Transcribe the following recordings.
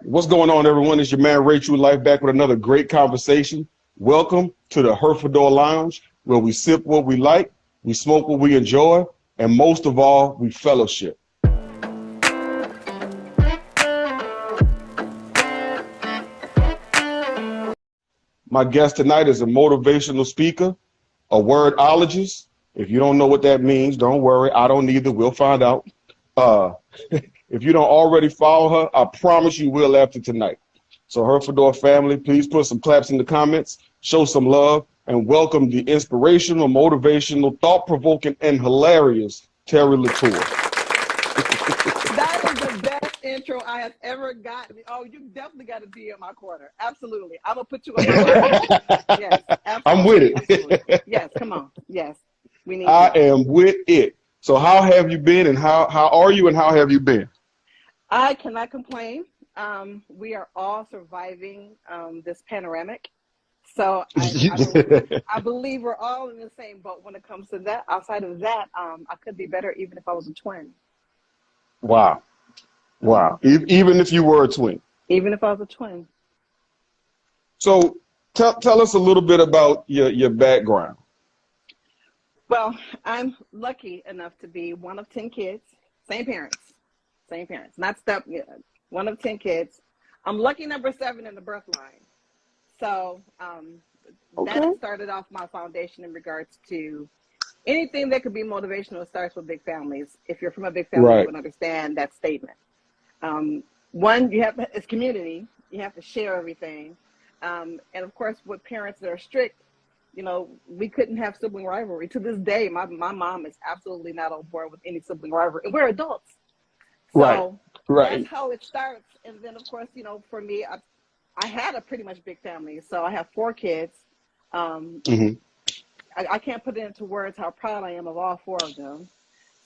What's going on, everyone? It's your man, Ray True Life, back with another great conversation. Welcome to the Herfador Lounge, where we sip what we like, we smoke what we enjoy, and most of all, we fellowship. My guest tonight is a motivational speaker, a wordologist. If you don't know what that means, don't worry. I don't either. We'll find out. If you don't already follow her, I promise you will after tonight. So Herfador family, please put some claps in the comments, show some love, and welcome the inspirational, motivational, thought-provoking, and hilarious Teri LaTour. That is the best intro I have ever gotten. Oh, you definitely got to be in my corner. Absolutely. I'm going to put you on my corner. Yes, absolutely. I'm with it. Absolutely. Yes, come on. Yes, we need I am with it. So how have you been, and how are you, and how have you been? I cannot complain. We are all surviving this panoramic. So I believe we're all in the same boat when it comes to that. Outside of that, I could be better even if I was a twin. Wow. Wow. Even if you were a twin. Even if I was a twin. So tell us a little bit about your background. Well, I'm lucky enough to be one of 10 kids, same parents, not step, one of 10 kids. I'm lucky number 7 in the birth line. So that started off my foundation in regards to anything that could be motivational. Starts with big families. If you're from a big family, Right. You would understand that statement. One, it's community. You have to share everything. And of course, with parents that are strict, we couldn't have sibling rivalry. To this day, my mom is absolutely not on board with any sibling rivalry. And we're adults. So right. That's how it starts. And then, of course, for me, I had a pretty much big family. So I have 4 kids. I can't put it into words how proud I am of all 4 of them.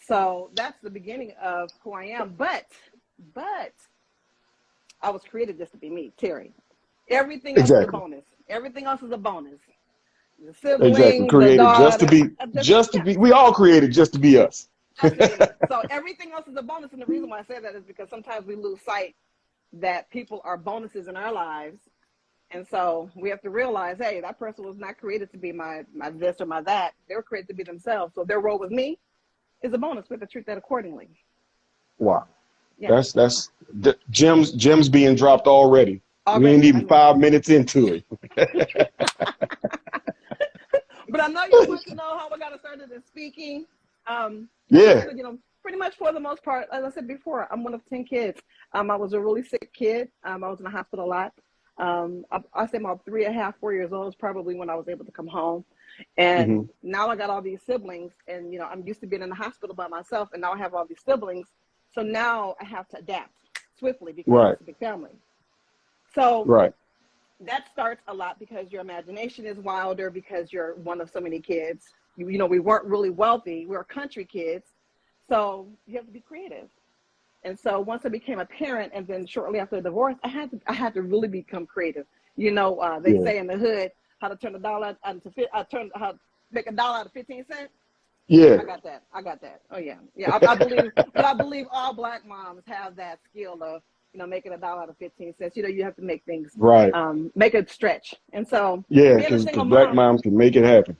So that's the beginning of who I am. But I was created just to be me, Teri. Everything else is a bonus. Everything else is a bonus. The siblings, exactly. Created the daughter, just to be. We all created just to be us. So everything else is a bonus, and the reason why I say that is because sometimes we lose sight that people are bonuses in our lives, and so we have to realize, hey, that person was not created to be my this or my that. They were created to be themselves. So their role with me is a bonus. We have to treat that accordingly. Wow, yeah. That's gems being dropped already. We ain't even 5 minutes into it. But I know you want to know how I got started in speaking. Yeah. Pretty much for the most part, as I said before, I'm one of 10 kids. I was a really sick kid. I was in the hospital a lot. I say about 3.5, 4 years old is probably when I was able to come home. And now I got all these siblings, and I'm used to being in the hospital by myself, and now I have all these siblings. So now I have to adapt swiftly because it's a big family. So that starts a lot because your imagination is wilder because you're one of so many kids. We weren't really wealthy. We were country kids. So you have to be creative. And so once I became a parent, and then shortly after the divorce, I had to really become creative. They say in the hood how to turn $1 how to make $1 out of 15 cents. Yeah. I got that. Oh yeah. Yeah. I believe all Black moms have that skill of, making $1 out of 15 cents. You have to make things make it stretch. And so because Black moms can make it happen.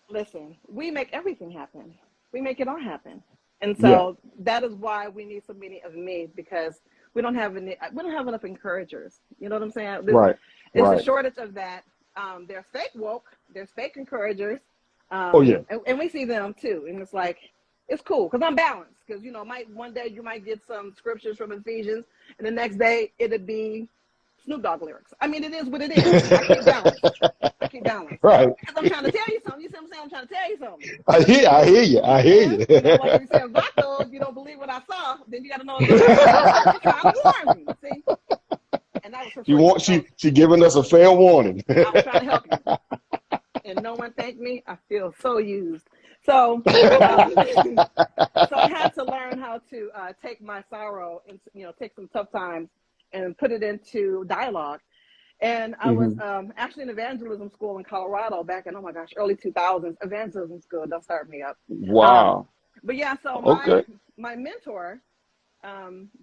Listen, we make everything happen. We make it all happen. And so that is why we need so many of me, because we don't have enough encouragers. You know what I'm saying? It's a shortage of that. There's fake woke, there's fake encouragers. And we see them too. And it's like, it's cool because I'm balanced. Because one day you might get some scriptures from Ephesians, and the next day it'd be Snoop Dogg lyrics. I mean, it is what it is. I keep balance. Right. Because I'm trying to tell you something. You see what I'm saying? I'm trying to tell you something. I hear you. Like you said, Vato, if you don't believe what I saw, then you got to know it's trying to warn me. See? And that was she giving us a fair warning. I was trying to help you. And no one thanked me. I feel so used. So I had to learn how to take my sorrow and take some tough times and put it into dialogue. And I was actually in evangelism school in Colorado back in, early 2000s. Evangelism school, don't start me up. Wow. But yeah, so my mentor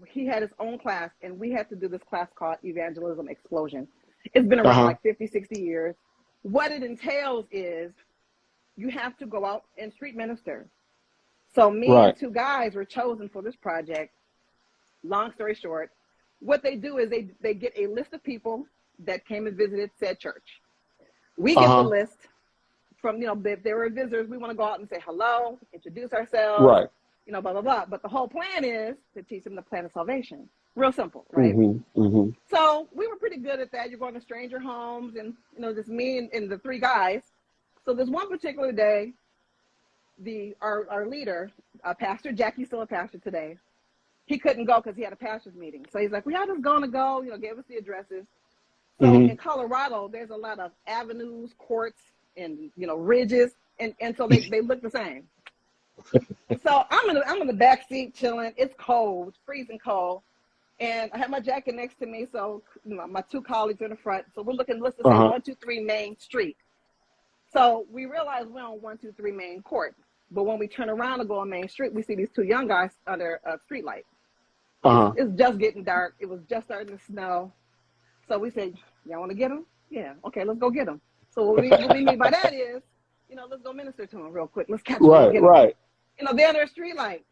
he had his own class, and we had to do this class called Evangelism Explosion. It's been around Uh-huh. like 50, 60 years. What it entails is you have to go out and street minister. So me Right. and two guys were chosen for this project. Long story short, what they do is they get a list of people that came and visited said church. We get the list from, if they were visitors, we want to go out and say hello, introduce ourselves, Right. blah, blah, blah. But the whole plan is to teach them the plan of salvation. Real simple, right? So we were pretty good at that. You're going to stranger homes and, just me and the three guys. So this one particular day, our leader, Pastor Jackie's still a pastor today. He couldn't go because he had a pastor's meeting. So he's like, we are just going to go, gave us the addresses. So in Colorado, there's a lot of avenues, courts, and, ridges. And so they look the same. So I'm in the back seat chilling. It's cold, it's freezing cold. And I have my jacket next to me. So my two colleagues are in the front. So we're looking, let's just say 123 Main Street. So we realize we're on 123 Main Court. But when we turn around to go on Main Street, we see these two young guys under a street light. It's just getting dark. It was just starting to snow. So we said, y'all want to get them? Yeah. Okay, let's go get them. So what we mean by that is, let's go minister to them real quick. Let's catch them. Right, right. They're under a street light.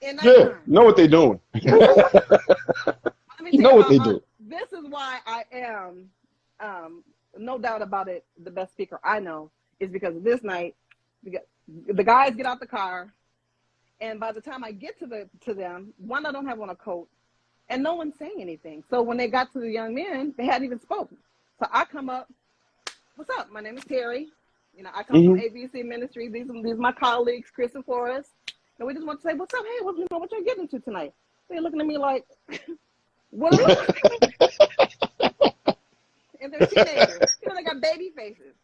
Yeah, know what they doing. You know what they do. This is why I am, no doubt about it, the best speaker I know, is because this night, the guys get out the car, and by the time I get to them, one, I don't have on a coat, and no one's saying anything. So when they got to the young men, they hadn't even spoken. So I come up, what's up? My name is Teri. I come from ABC Ministry. These are my colleagues, Chris and Forrest. And we just want to say, what's up? Hey, what y'all getting into tonight? They're looking at me like, what? And they're teenagers. They got baby faces.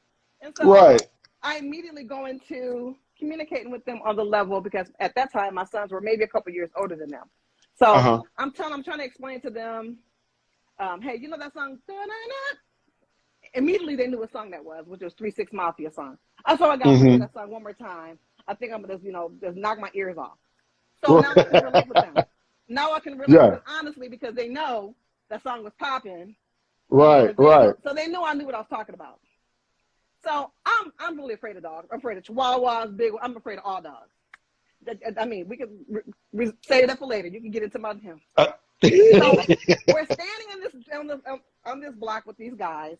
And so I immediately go into communicating with them on the level, because at that time, my sons were maybe a couple years older than them. So I'm trying to explain to them, hey, that song? Immediately they knew what song that was, which was 3 6 Mafia song. So I got to play that song one more time. I think I'm going to just knock my ears off. So now I can relate with them. Now I can relate with them honestly, because they know that song was popping. Right. So they knew I knew what I was talking about. So I'm really afraid of dogs. I'm afraid of chihuahuas, big. I'm afraid of all dogs. I mean, we could say that for later. You can get into my him. So we're standing on this block with these guys,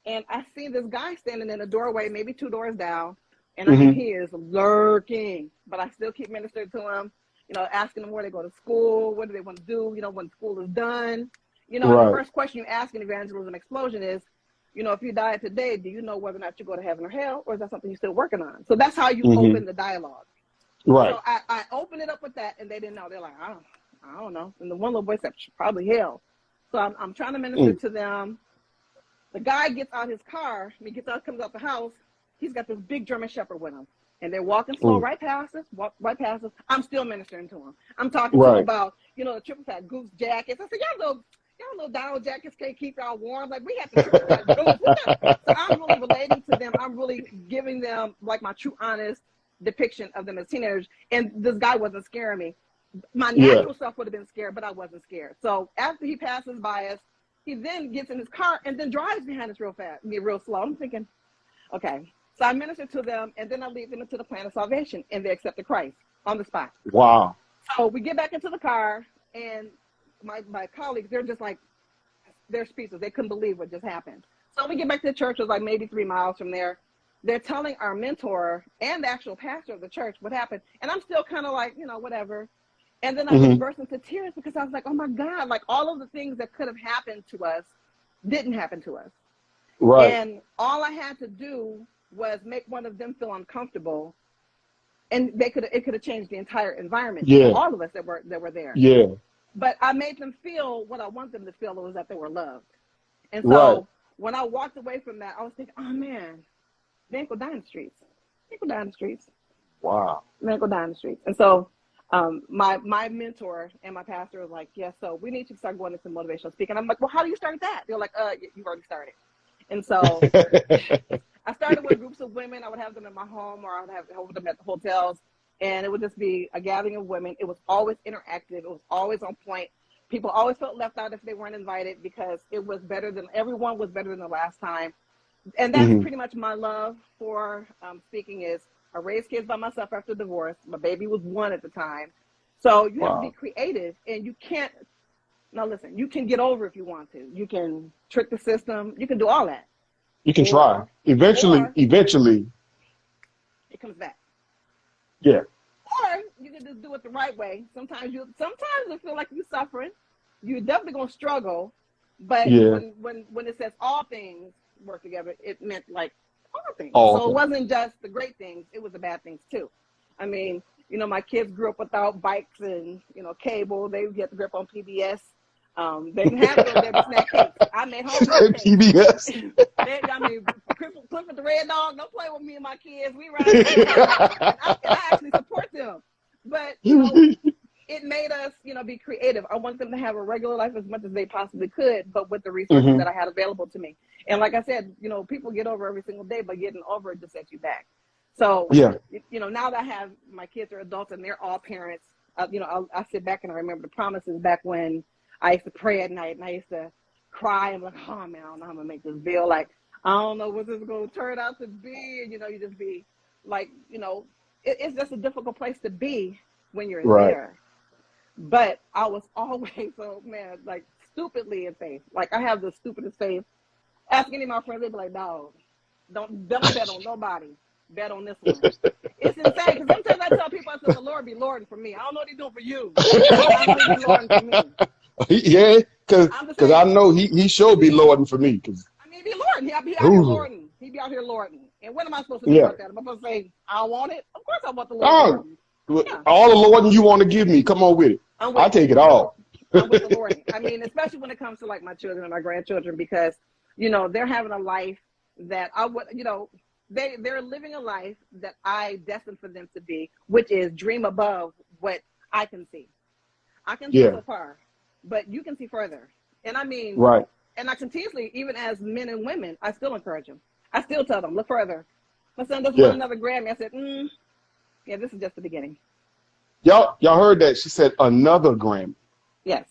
and I see this guy standing in a doorway, maybe 2 doors down, and I mean, he is lurking. But I still keep ministering to him, asking them where they go to school, what do they want to do, when school is done. The first question you ask in Evangelism Explosion is, if you died today, do you know whether or not you go to heaven or hell, or is that something you're still working on? So that's how you open the dialogue. Right. So I opened it up with that, and they didn't know. They're like, I don't know. And the one little boy said, probably hell. So I'm trying to minister to them. The guy gets out his car. Comes out the house. He's got this big German Shepherd with him. And they're walking slow right past us. I'm still ministering to him. I'm talking to him about, the triple fat goose jackets. I said, y'all little Donald jackets can't keep y'all warm. Like, we have to triple fat goose. So I'm really relating to them. I'm really giving them, like, my true, honest depiction of them as teenagers. And this guy wasn't scaring me. My natural self would have been scared, but I wasn't scared. So after he passes by us, he then gets in his car and then drives behind us real slow. I'm thinking, okay. So I minister to them, and then I lead them into the plan of salvation, and they accepted Christ on the spot. Wow. So we get back into the car, and my colleagues, they're just like, they're speechless. They couldn't believe what just happened. So we get back to the church. It was like maybe 3 miles from there. They're telling our mentor and the actual pastor of the church what happened. And I'm still kind of like, whatever. And then I just burst into tears, because I was like, oh my God, like, all of the things that could have happened to us didn't happen to us. Right. And all I had to do was make one of them feel uncomfortable, and it could have changed the entire environment. Yeah. All of us that were there. Yeah. But I made them feel what I want them to feel, was that they were loved. And so when I walked away from that, I was thinking, oh man, they ain't gonna die in the streets. They ain't gonna die in the streets. Wow. They ain't gonna die in the streets. And so my mentor and my pastor was like, yes, so we need to start going into motivational speaking. I'm like, well, how do you start that? They're like, you've already started. And so I started with groups of women. I would have them in my home, or I would have them at the hotels. and it would just be a gathering of women. It was always interactive. It was always on point. People always felt left out if they weren't invited because it was better than everyone was better than the last time. And that's pretty much my love for speaking is I raised kids by myself after divorce. My baby was 1 at the time. So you have to be creative, and you can't, now listen, you can get over if you want to. You can trick the system. You can do all that. You can try. Eventually, it comes back. Yeah. Or you can just do it the right way. Sometimes it feel like you're suffering. You're definitely gonna struggle. But when it says all things work together, it meant like all things. So it wasn't just the great things, it was the bad things too. I mean, you know, my kids grew up without bikes and, you know, cable. They would get the grip on PBS. They didn't have those baby snack cakes. I made homemade cakes. PBS. I mean, Clifford the Red Dog, don't play with me and my kids. We ride and I actually support them. But, you know, it made us, you know, be creative. I want them to have a regular life as much as they possibly could, but with the resources that I had available to me. And like I said, you know, people get over every single day, but getting over it just sets you back. So, you know, now that I have my kids are adults and they're all parents, you know, I sit back and I remember the promises back when I used to pray at night and I used to cry and be like, oh man, I don't know how I'm gonna make this bill. Like, I don't know what this is gonna turn out to be. And, you know, you just be like, you know, it's just a difficult place to be when you're there. But I was always so, man, like stupidly in faith. Like I have the stupidest faith. Ask any of my friends, they'd be like, no, don't bet on nobody. Bet on this one. It's insane because sometimes I tell people, I said, the Lord be Lording for me. I don't know what he's doing for you. I know he's Lording for me. Yeah, because I know he should be Lording for me. Cause I mean, be Lording. He'll be out here Lording. He be out here Lording. And what am I supposed to do about that? Am I supposed to say, I don't want it? Of course I want the Lord. All the Lording you want to give me, come on with it. I'll take it all. I'm with the Lording. I mean, especially when it comes to like my children and my grandchildren, because, you know, they're having a life that I would, you know, they're living a life that I destined for them to be, which is dream above what I can see. I can see so far, but you can see further. And I mean, and I continuously, even as men and women, I still encourage them. I still tell them, look further. My son doesn't want another Grammy. I said, yeah, this is just the beginning. Y'all heard that? She said another Grammy. Yes.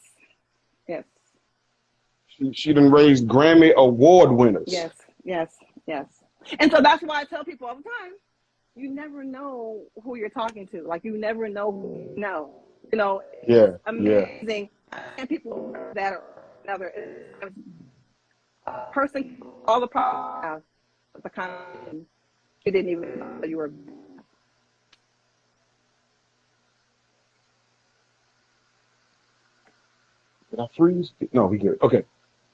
She done raised Grammy award winners. Yes. And so that's why I tell people all the time, you never know who you're talking to. Like, you never know who you know. You know, it's amazing. And people that are another person, all the problems, the kind of you didn't even know you were. Did I freeze? No, we good. Okay.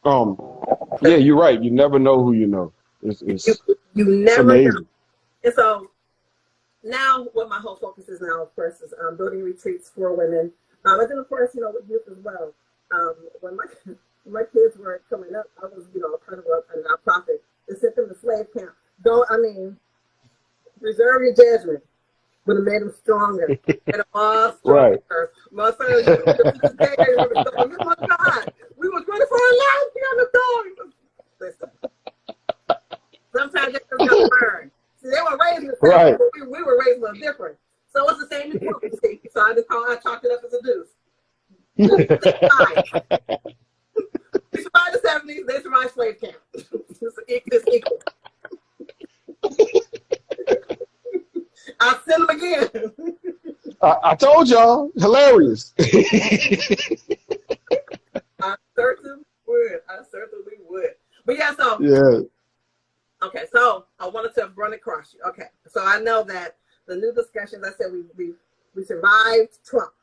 Yeah, you're right. You never know who you know. You never know. And so now what my whole focus is now, of course, is building retreats for women. And then, of course, you know, with youth as well. When my kids were coming up, I was, you know, part of a nonprofit that sent them to slave camp. Reserve your judgment. Would have made them stronger. And all stronger. My son, to this day, oh my God, we was running for our lives beyond the door. Listen. Sometimes they just got burned. See, they were raised the same, but we were raised a little different. So it's the same as see. So I chalked it up as a deuce. We survived the 70s, they survived slave camp. It's equal. I'll send them again. I told y'all, hilarious. I certainly would. But yeah, so okay, so I wanted to run across you. Okay, so I know that the new discussions, I said we survived Trump,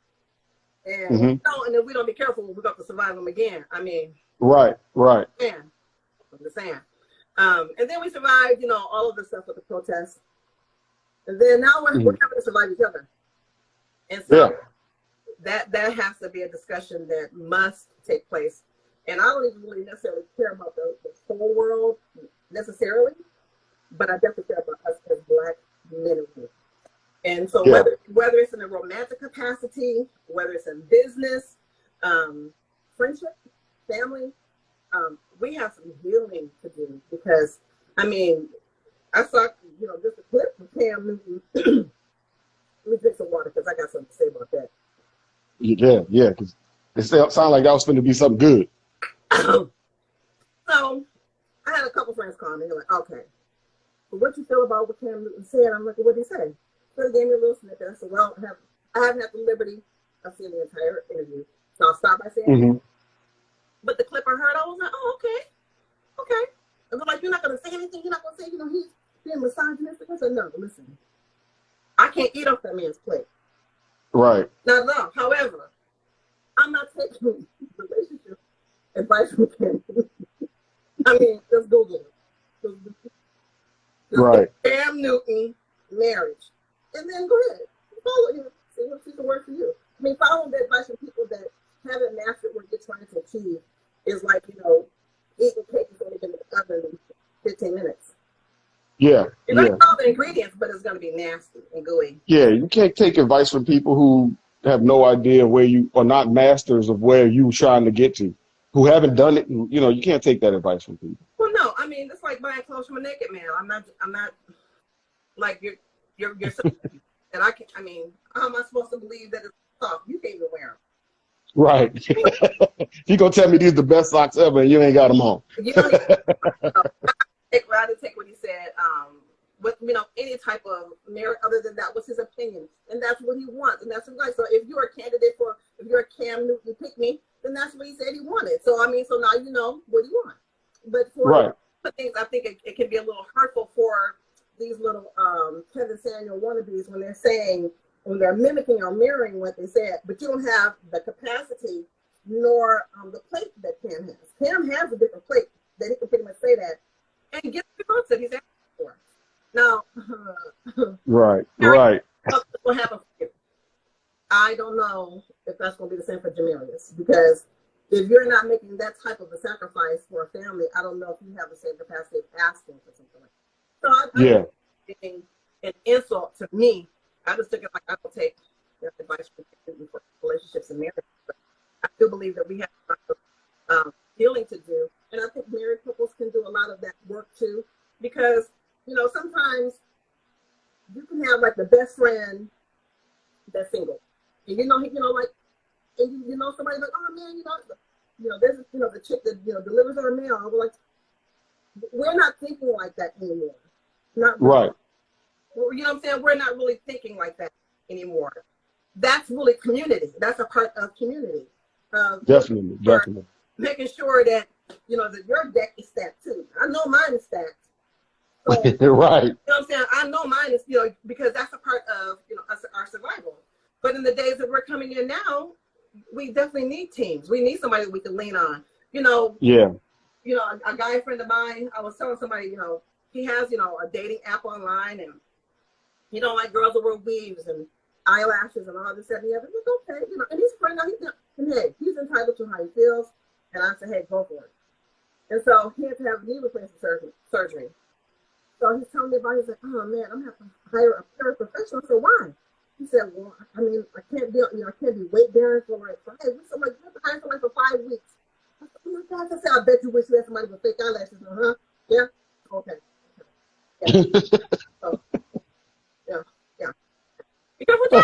and and if we don't be careful, we're going to survive him again. I mean, right. Man, I'm just saying. And then we survived, you know, all of the stuff with the protests, and then now we're having to survive each other, and so that has to be a discussion that must take place. And I don't even really necessarily care about the whole world necessarily, but I definitely care about us as Black men and women. And so whether it's in a romantic capacity, whether it's in business, friendship, family, we have some healing to do. Because, I mean, I saw, you know, just a clip from Cam Newton Let me drink some water because I got something to say about that. Yeah, because it sounded like that was going to be something good. So I had a couple friends call me. They're like, okay, so what you feel about what Cam Newton said? I'm like, well, what did he say? So they gave me a little snippet. I said, well, I haven't had the liberty of seeing the entire interview. So I'll start by saying, but the clip I heard, I was like, oh, okay. And they're like, you're not going to say anything? You're not going to say, he's being misogynistic? I said, no, listen. I can't eat off that man's plate. Right. Not at all. However, I'm not taking relationship advice from Cam Newton. I mean, just Google it. Right. Cam Newton marriage. And then go ahead. Follow him. See what can work for you. I mean, following the advice from people that haven't mastered what you're trying to achieve is like, eating cake is only been in the oven in 15 minutes. Yeah. You're going to follow the ingredients, but it's going to be nasty and gooey. Yeah, you can't take advice from people who have no idea where you are, not masters of where you're trying to get to, who haven't done it. You can't take that advice from people. Well, no, I mean, it's like buying clothes from a naked man. I'm not like you're so, and I mean, how am I supposed to believe that it's soft? You can't even wear them. Right. You're going to tell me these are the best socks ever and you ain't got them on. You don't I didn't take what he said. With any type of merit other than that was his opinion, and that's what he wants, and that's what he likes. So if you're a candidate if you're a Cam Newton pick me, then that's what he said he wanted. So I mean, so now you know what you want. But for things, I think it can be a little hurtful for these little Kevin Samuel wannabes when they're mimicking or mirroring what they said, but you don't have the capacity nor the plate that Cam has. Cam has a different plate that he can pretty much say that and get the results that he's asking for. Now, right. What happened for you? I don't know if that's going to be the same for Jamarius, because if you're not making that type of a sacrifice for a family, I don't know if you have the same capacity of asking for something like that. So I being an insult to me, I just took it like I don't take advice for relationships and marriage. But I do believe that we have a lot of healing to do, and I think married couples can do a lot of that work too, because sometimes you can have like the best friend that's single, and like, and somebody like, oh man, there's the chick that delivers our mail. We're like, we're not thinking like that anymore. Not really. Right. You know what I'm saying? We're not really thinking like that anymore. That's really community. That's a part of community. Definitely. Making sure that that your deck is stacked too. I know mine is stacked. So, right. You know what I'm saying? I know mine is because that's a part of our survival. But in the days that we're coming in now, we definitely need teams. We need somebody that we can lean on. Yeah. A guy friend of mine, I was telling somebody, he has a dating app online, and he don't like girls that wear weaves and eyelashes and all this and the other. It's okay, and he's a friend. He's entitled to how he feels. And I said, hey, go for it. And so he had to have knee replacement surgery. So he's telling me about it. He's like, oh man, I'm going to have to hire a paraprofessional. I said, why? He said, well, I mean, I can't be weight bearing for like 5 weeks. I'm like, you have to hire somebody for 5 weeks. I said, oh my gosh. I said, I bet you wish you had somebody with fake eyelashes. Yeah. Okay. Yeah. So, yeah. Because what you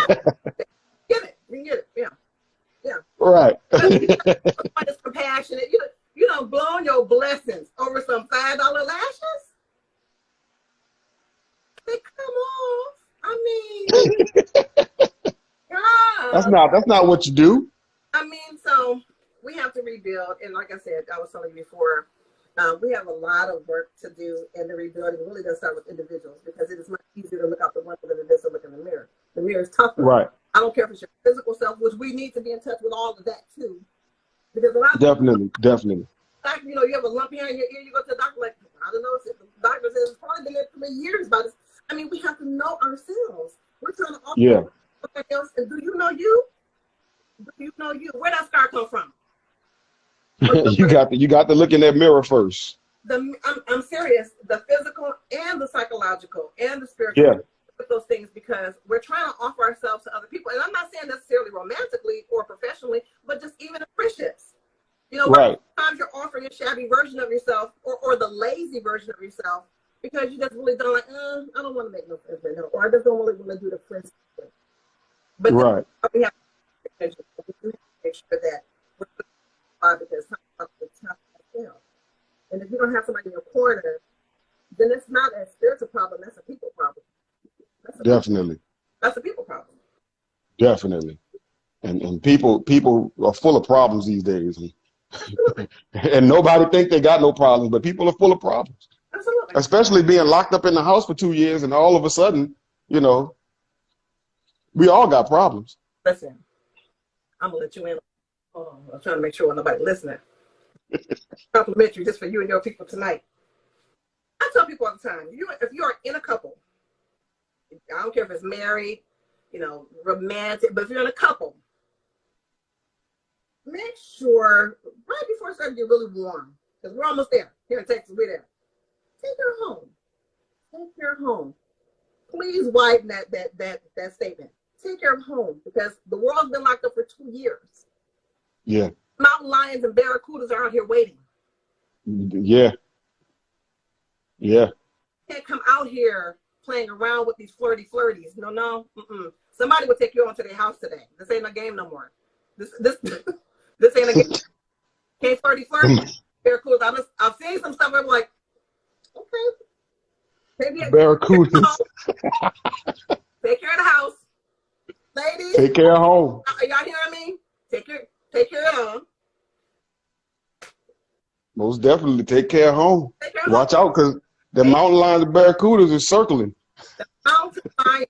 get it. You can get it. Yeah. Right. Somebody's compassionate. Blowing your blessings over some $5 lashes. They come off. I mean, God. That's not what you do. I mean, so we have to rebuild, and like I said, I was telling you before, we have a lot of work to do, and the rebuilding really does start with individuals, because it is much easier to look out the window than it is to look in the mirror. The mirror is tougher. Right. I don't care if it's your physical self, which we need to be in touch with all of that too, because a lot of definitely. Like, you have a lump here in your ear, you go to the doctor, like, I don't know, the doctor says it's probably been there for years, but I mean, we have to know ourselves. We're trying to offer something else. And do you know you? Do you know you? Where that scar come from? you got to look in that mirror first. I'm serious. The physical and the psychological and the spiritual. With those things, because we're trying to offer ourselves to other people. And I'm not saying necessarily romantically or professionally, but just even in friendships. Sometimes you're offering a shabby version of yourself or the lazy version of yourself, because you just really don't like, I don't want to make no friends right now, or I just don't really want to do the friends thing. But right. we have to make sure that we're because sometimes it's tough as well. And if you don't have somebody in your corner, then it's not a spiritual problem. That's a people problem. Definitely. That's a people problem. Definitely. And people are full of problems these days. And nobody think they got no problems, but people are full of problems. Absolutely. Especially being locked up in the house for 2 years and all of a sudden, you know, we all got problems. Listen, I'm going to let you in. Oh, I'm trying to make sure nobody listening. Complimentary just for you and your people tonight. I tell people all the time, if you are in a couple, I don't care if it's married, you know, romantic, but if you're in a couple, make sure right before it starts to get really warm, because we're almost there. Here in Texas, we're there. Take her home. Take her home. Please widen that statement. Take her home, because the world's been locked up for 2 years. Yeah. Mountain lions and barracudas are out here waiting. Yeah. Yeah. You can't come out here playing around with these flirties. No. Somebody will take you on to their house today. This ain't a game no more. This ain't a game. Can't flirty. Barracudas. I've seen some stuff where I'm like, okay. Barracudas. Take care of the house. Ladies. Take care of home. Are y'all hearing me? Take care of them. Most definitely take care of home. Watch home. out, because the mountain lions and barracudas is circling. The mountain lions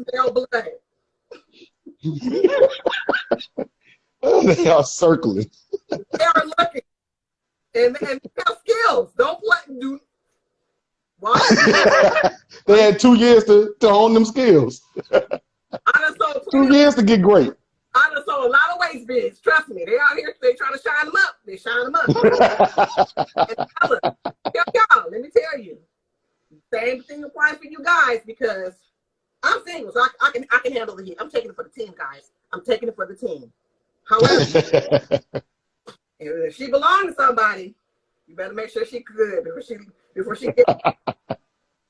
smell blood. They are circling. They are looking. And they have skills. Don't play. Why? They had 2 years to hone them skills. 2 years to get great. I done sold a lot of waist beads. Trust me. They out here, they trying to shine them up. They shine them up. And y'all, let me tell you. Same thing applies for you guys, because I'm single, so I can handle the heat. I'm taking it for the team, guys. I'm taking it for the team. However, if she belongs to somebody, you better make sure she good before she gets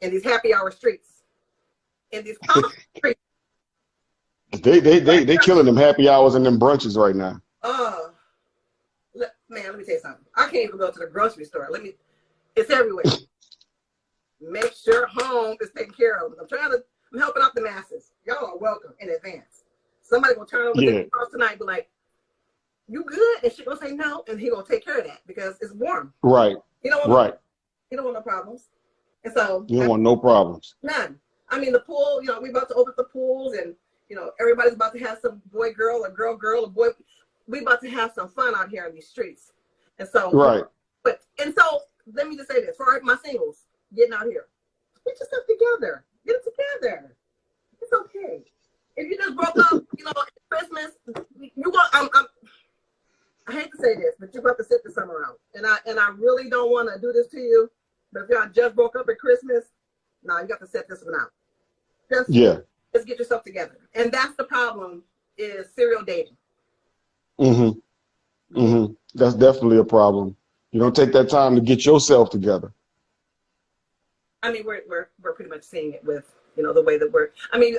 in these happy hour streets. In these streets. They killing them happy hours and them brunches right now. Man, let me tell you something. I can't even go to the grocery store. It's everywhere. Make sure home is taken care of. I'm helping out the masses. Y'all are welcome in advance. Somebody gonna turn over the house tonight and be like, you good? And she gonna say no, and he gonna take care of that because it's warm. Right. You don't want no problems. And so you don't want no problems. None. I mean, the pool, you know, we're about to open the pools, and you know, everybody's about to have some boy, girl, or girl, or boy. We about to have some fun out here in these streets. And so, so let me just say this for my singles getting out here. Get yourself together. Get it together. It's okay. If you just broke up, you know, Christmas, I hate to say this, but you're about to sit the summer out. And I really don't want to do this to you, but if y'all just broke up at Christmas, you got to set this one out. Just get yourself together. And that's the problem, is serial dating. That's definitely a problem. You don't take that time to get yourself together. I mean, we're pretty much seeing it with, you know, the way that I mean,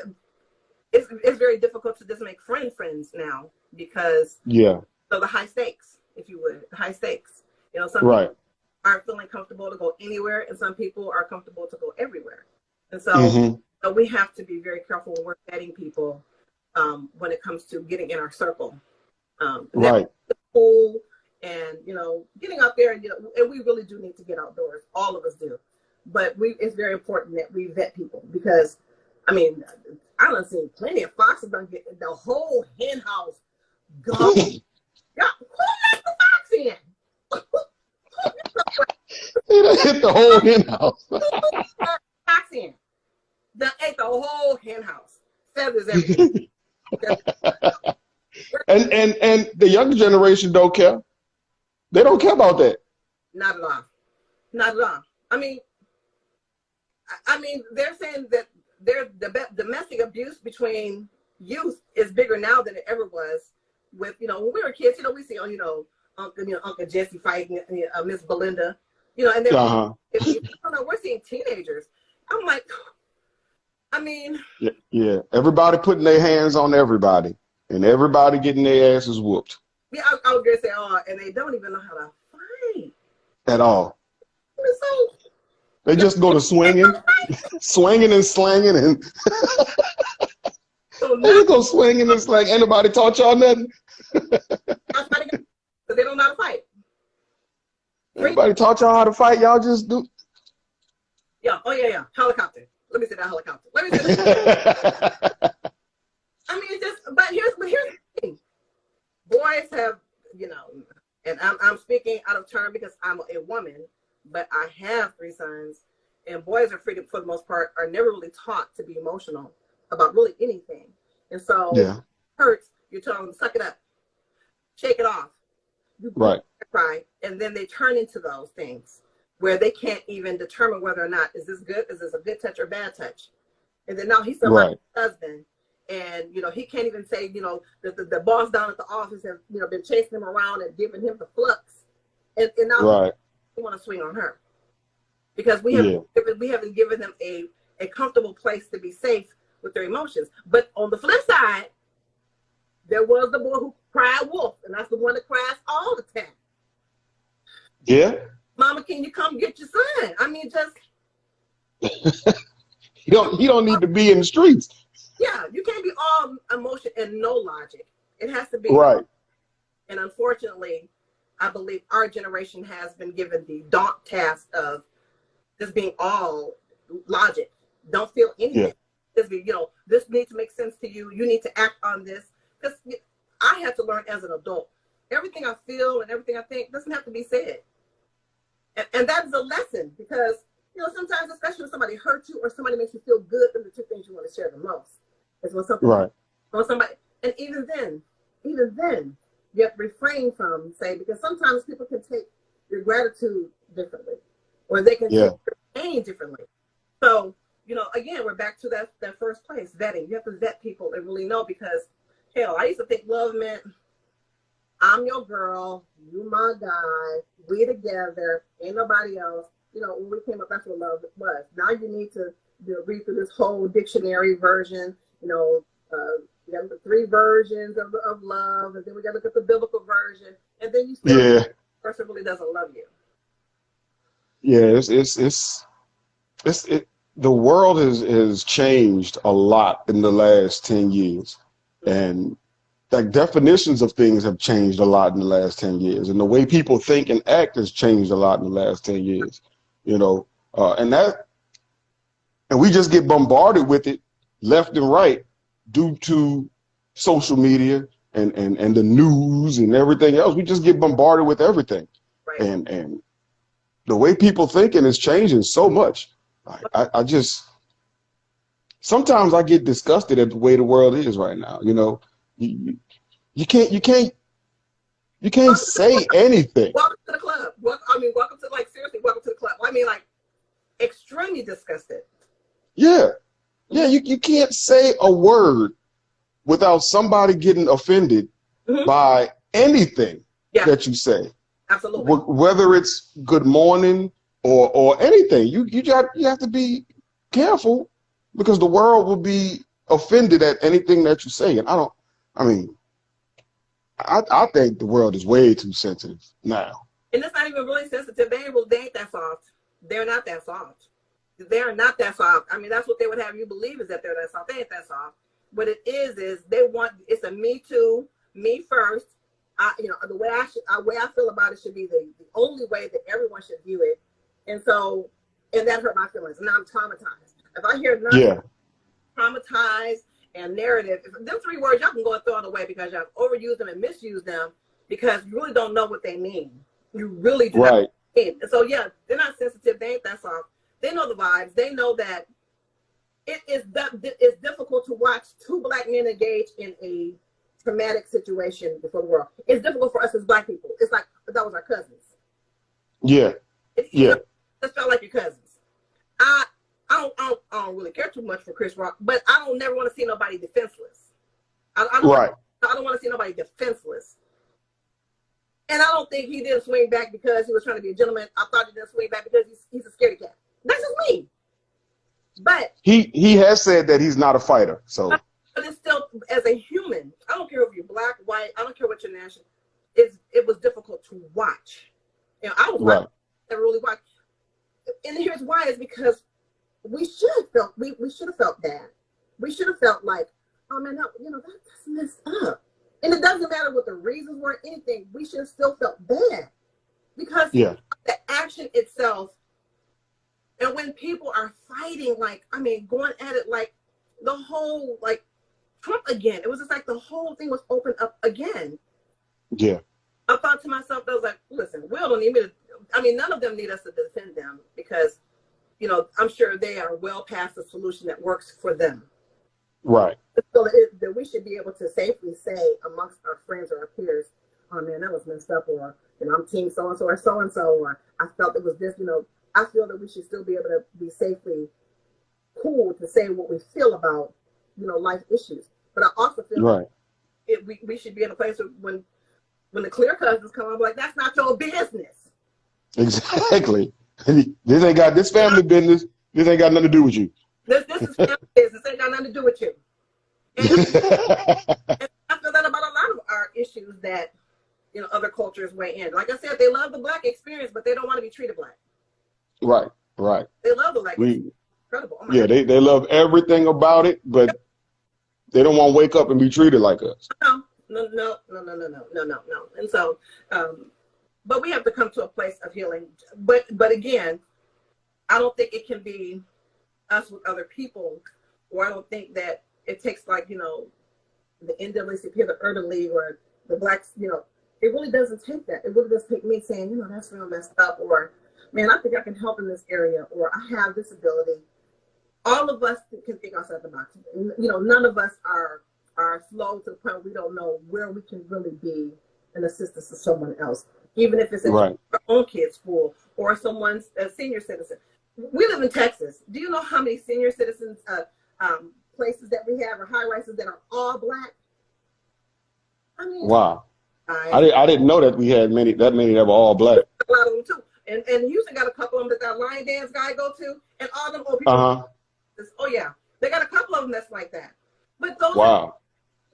it's very difficult to just make friends now because of the high stakes, if you would, the high stakes. You know, some people aren't feeling comfortable to go anywhere, and some people are comfortable to go everywhere. And so, so we have to be very careful when we're vetting people when it comes to getting in our circle. Pool and, you know, getting out there, and, you know, and we really do need to get outdoors. All of us do. But it's very important that we vet people, because, I mean, I done seen plenty of foxes done get the whole hen house gone. Yeah, who let the fox in? They done hit the whole hen house. Fox in. They ate the whole hen house. Feathers everywhere. And the younger generation don't care. They don't care about that. Not at all. Not at all. I mean, they're saying that the domestic abuse between youth is bigger now than it ever was. With, you know, when we were kids, you know, we see, you know, Uncle Jesse fighting Miss Belinda, you know, and then we're seeing teenagers. I'm like, I mean, yeah. Everybody putting their hands on everybody, and everybody getting their asses whooped. yeah, I was gonna say, oh, and they don't even know how to fight At all. so They just go to swinging, swinging and slanging, and so they just go swinging and slanging. Ain't nobody taught y'all nothing. because they don't know how to fight. Anybody taught y'all how to fight? Y'all just do. Yeah. Oh yeah. Helicopter. Let me say that helicopter. Let me say that. I mean, it's just. But here's the thing. Boys have, you know, and I'm speaking out of turn because I'm a woman, but I have 3 sons, and boys are free to, for the most part, are never really taught to be emotional about really anything. And so, Yeah. it hurts. You tell them, suck it up, shake it off. You Right. cry, and then they turn into those things where they can't even determine whether or not is this good, is this a good touch or bad touch. And then now he's somebody's husband, and you know he can't even say, you know, the boss down at the office has, you know, been chasing him around and giving him the flux, and now he want to swing on her because we haven't given them a comfortable place to be safe with their emotions. But on the flip side, there was the boy who cried wolf, and that's the one that cries all the time. Yeah. Mama, can you come get your son? I mean, just he don't need to be in the streets. yeah, you can't be all emotion and no logic. It has to be right. And unfortunately, I believe our generation has been given the daunt task of just being all logic. Don't feel anything. Yeah. Just be, you know, this needs to make sense to you. You need to act on this. Because I had to learn as an adult. Everything I feel and everything I think doesn't have to be said. And that is a lesson because, you know, sometimes, especially when somebody hurts you or somebody makes you feel good, those are the 2 things you want to share the most. Is when something, when somebody, and even then, you have to refrain from saying, because sometimes people can take your gratitude differently, or they can take your pain differently. So, you know, again, we're back to that first place, vetting. You have to vet people and really know, because hell, I used to think love meant I'm your girl, you my guy, we together, ain't nobody else. You know, when we came up, that's what love was. Now you need to, you know, read through this whole dictionary version. You know, we got to look at 3 versions of love, and then we got to look at the biblical version, and then you still the person really doesn't love you. Yeah, the world has changed a lot in the last 10 years, and like definitions of things have changed a lot in the last 10 years, and the way people think and act has changed a lot in the last 10 years, you know, and we just get bombarded with it left and right due to social media and the news and everything else. We just get bombarded with everything. Right. And the way people thinking is changing so much. I just, sometimes I get disgusted at the way the world is right now. You know, you can't say anything. Welcome to the club. Welcome to, like, seriously, welcome to the club. I mean, like, extremely disgusted. Yeah. Yeah, you can't say a word without somebody getting offended by anything that you say. Absolutely. Whether it's good morning or anything, you have to be careful, because the world will be offended at anything that you say. And I think the world is way too sensitive now. And it's not even really sensitive. They ain't that soft. They're not that soft. They're not that soft. I mean, that's what they would have you believe, is that they're that soft. They ain't that soft. What it is they want, it's a me too, me first. You know, the way I feel about it should be the only way that everyone should view it. And so, and that hurt my feelings. And now I'm traumatized. If I hear nothing, traumatized and narrative, if them 3 words, y'all can go and throw it away, because y'all overused them and misused them, because you really don't know what they mean. You really do. Right. And so, yeah, they're not sensitive. They ain't that soft. They know the vibes. They know that it's difficult to watch 2 Black men engage in a traumatic situation before the world. It's difficult for us as Black people. It's like that was our cousins. Yeah. It just felt like your cousins. I don't really care too much for Chris Rock, but I don't never want to see nobody defenseless. I don't want to see nobody defenseless. And I don't think he didn't swing back because he was trying to be a gentleman. I thought he didn't swing back because he's a scaredy cat. That's just me. But he has said that he's not a fighter. So, but it's still, as a human, I don't care if you're black, white, I don't care what your national. It was difficult to watch. You know, I was right. never really watched. And here's why: is because we should have felt we should have felt bad. We should have felt like, oh man, no, you know, that's messed up. And it doesn't matter what the reasons were, anything. We should have still felt bad because the action itself. And when people are fighting, like, I mean, going at it like the whole, like Trump again, it was just like the whole thing was opened up again. Yeah. I thought to myself, I was like, listen, Will don't need me to, I mean, none of them need us to defend them because, you know, I'm sure they are well past the solution that works for them. Right. So that we should be able to safely say amongst our friends or our peers, oh man, that was messed up, or, you know, I'm team so-and-so or so-and-so, or I felt it was this, you know, I feel that we should still be able to be safely cool to say what we feel about, you know, life issues. But I also feel we should be in a place when the clear cousins come up, like, that's not your business. Exactly. This ain't got this family business. This ain't got nothing to do with you. This is family business. Ain't got nothing to do with you. And I feel that about a lot of our issues that, you know, other cultures weigh in. Like I said, they love the black experience, but they don't want to be treated black. Right, right. They love the black experience. Incredible. Oh yeah, they love everything about it, but they don't want to wake up and be treated like us. No. And so, but we have to come to a place of healing. But again, I don't think it can be us with other people, or I don't think that it takes, like, you know, the NAACP or the Urban League or the blacks, you know, it really doesn't take that. It really does take me saying, you know, that's real messed up, or man, I think I can help in this area, or I have this ability. All of us can think outside the box. You know, none of us are slow to the point where we don't know where we can really be an assistance to someone else, even if it's at our own kid's school or someone's a senior citizen. We live in Texas. Do you know how many senior citizens places that we have, or high rises that are all black? I mean, wow. I didn't know that we had that many that were all black. A lot of them too. And Houston got a couple of them that line dance guy go to, and all them old people. Oh yeah, they got a couple of them that's like that. But those are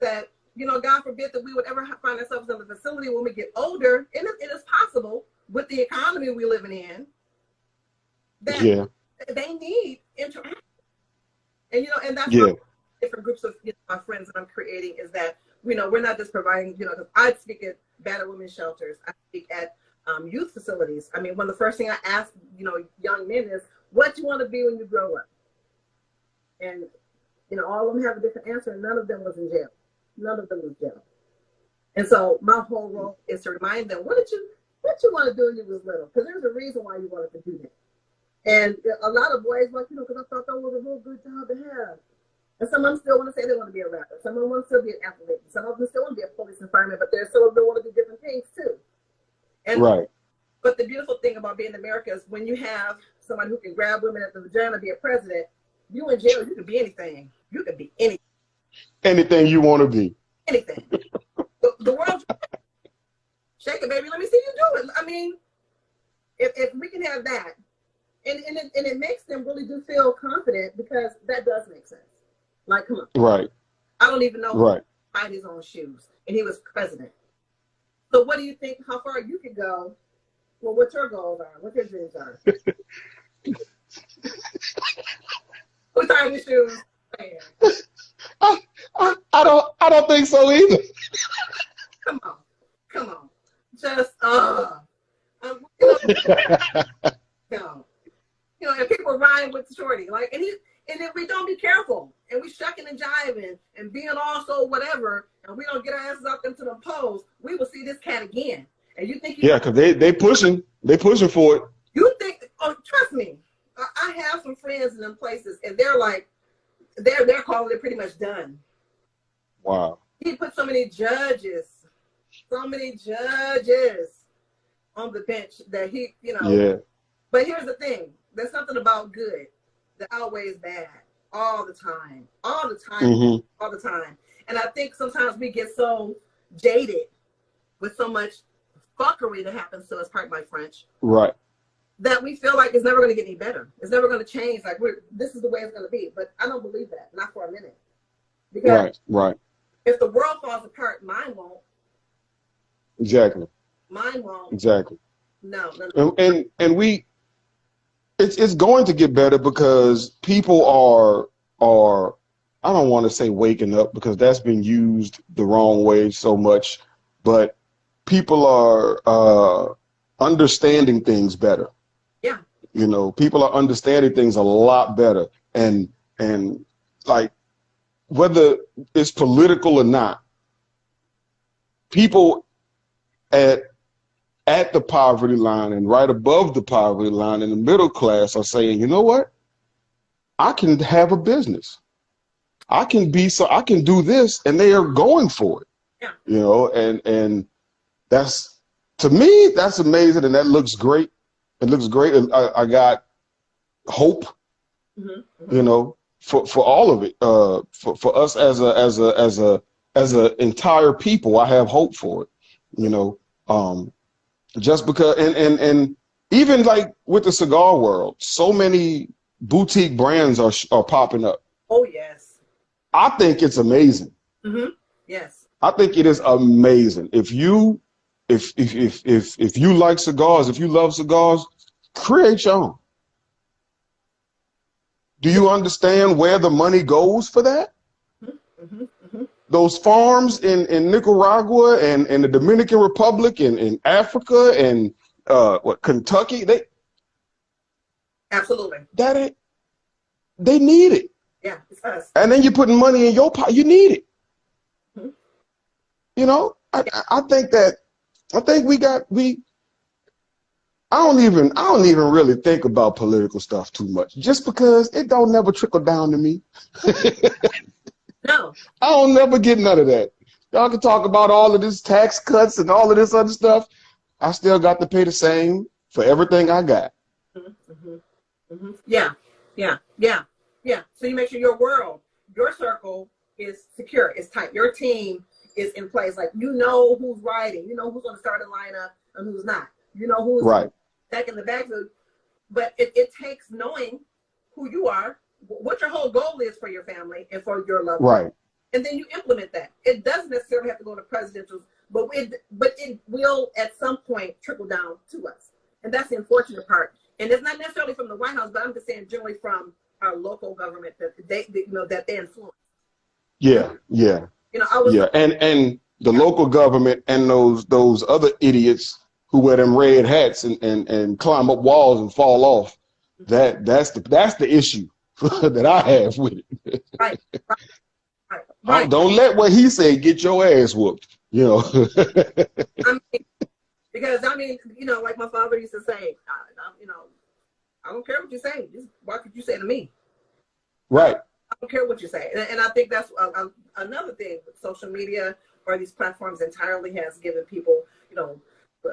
that, you know, God forbid that we would ever find ourselves in the facility when we get older, and it is possible with the economy we're living in that they need interaction. And you know, and that's different groups of, you know, my friends that I'm creating is that, you know, we're not just providing, you know, because I speak at battered women's shelters, I speak at youth facilities. I mean, one of the first thing I ask, you know, young men is, what do you want to be when you grow up? And, you know, all of them have a different answer, and none of them was in jail. None of them was in jail. And so my whole role is to remind them, what you want to do when you was little? Because there's a reason why you wanted to do that. And a lot of boys, like, you know, because I thought that was a real good job to have. And some of them still want to say they want to be a rapper. Some of them want to still be an athlete. Some of them still want to be a police and fireman, but there's some of them want to do different things too. And but the beautiful thing about being in America is when you have someone who can grab women at the vagina, be a president, you in jail, you can be anything. You can be anything. Anything you want to be. Anything. The world, shake it, baby. Let me see you do it. I mean, if we can have that, and it makes them really do feel confident, because that does make sense. Like, come on. Right. I don't even know who find his own shoes, and he was president. So what do you think, how far you could go? Well, what your goals are, what your dreams are. Who tied your shoes? I don't think so either. Come on. Just you know, and people rhyme with Shorty, like, and if we don't be careful, and we shucking and jiving and being also whatever, and we don't get our asses up into the polls, we will see this cat again. And you think because they pushing for it. You think? Oh, trust me, I have some friends in them places, and they're like, they're calling it pretty much done. Wow. He put so many judges on the bench that he, you know. Yeah. But here's the thing: there's something about good that outweighs bad all the time. And I think sometimes we get so jaded with so much fuckery that happens to us, pardon my French. Right. that we feel like it's never going to get any better. It's never going to change. Like this is the way it's going to be. But I don't believe that, not for a minute. Because right. If the world falls apart, mine won't. Exactly. Mine won't. Exactly. No. And it's going to get better because people are I don't want to say waking up because that's been used the wrong way so much, but people are understanding things better. Yeah. You know, people are understanding things a lot better. And like, whether it's political or not, people at the poverty line and right above the poverty line in the middle class are saying, you know what? I can have a business. I can do this, and they are going for it. Yeah. You know, and that's, to me, that's amazing, and that looks great. It looks great. And I got hope, you know, for all of it. For us as a entire people, I have hope for it. You know, just because, and even like with the cigar world, so many boutique brands are popping up. Oh yes. I think it's amazing. Yes. I think it is amazing. If you like cigars, if you love cigars, create your own. Do you understand where the money goes for that? Those farms in Nicaragua and the Dominican Republic and in Africa and Kentucky, absolutely, they need it. Yeah, it's us. And then you're putting money in your pocket. You need it. You know, I think I don't even really think about political stuff too much, just because it don't never trickle down to me. No. I don't never get none of that. Y'all can talk about all of this tax cuts and all of this other stuff. I still got to pay the same for everything I got. Yeah. So you make sure your world, your circle is secure, is tight. Your team is in place. Like, you know who's riding, you know who's on the starting lineup and who's not. You know who's back in the backfield. But it takes knowing who you are, what your whole goal is for your family and for your loved ones. Right. And then you implement that. It doesn't necessarily have to go to presidential, but it will at some point trickle down to us. And that's the unfortunate part. And it's not necessarily from the White House, but I'm just saying generally from our local government that they influence. Yeah. You know, and the local government and those other idiots who wear them red hats and climb up walls and fall off. That's the issue that I have with it. Right. Don't let what he say get your ass whooped. You know. Because you know, like my father used to say, I don't care what you say. Just watch what you say to me. Right. I don't care what you say. And I think that's another thing with social media or these platforms entirely has given people, you know,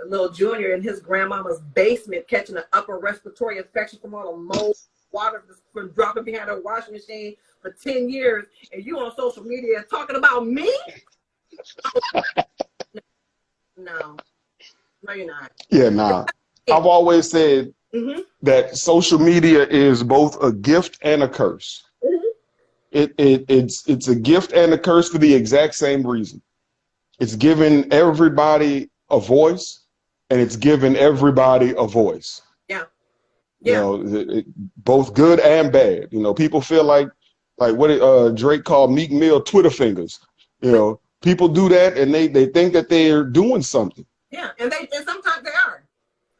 little Junior in his grandmama's basement catching an upper respiratory infection from all the mold water from dropping behind her washing machine for 10 years, and you on social media talking about me? No, you're not. Yeah, nah. I've always said that social media is both a gift and a curse. It's a gift and a curse for the exact same reason. It's giving everybody a voice, and it's giving everybody a voice. Yeah. You know, both good and bad. You know, people feel like what Drake called Meek Mill Twitter fingers. You know, people do that and they think that they're doing something. Yeah, and sometimes they are.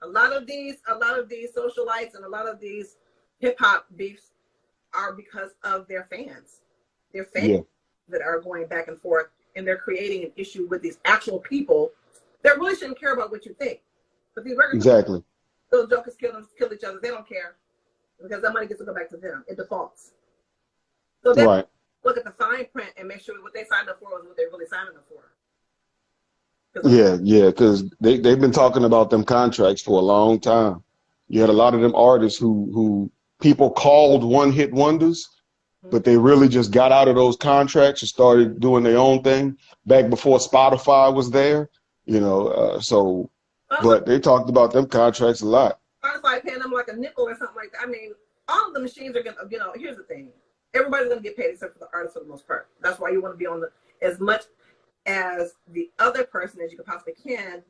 A lot of these socialites and a lot of these hip hop beefs are because of their fans. Their fans that are going back and forth, and they're creating an issue with these actual people that really shouldn't care about what you think. But these regular little jokers kill each other. They don't care because that money gets to go back to them. It defaults. So they look at the fine print and make sure what they signed up for is what they're really signing up for. Yeah, because they've been talking about them contracts for a long time. You had a lot of them artists who people called one-hit wonders, but they really just got out of those contracts and started doing their own thing back before Spotify was there. You know, but they talked about them contracts a lot. Spotify paying them like a nickel or something like that. I mean, all of the machines are gonna, here's the thing. Everybody's gonna get paid except for the artist for the most part. That's why you want to be on as much as the other person as you can possibly can,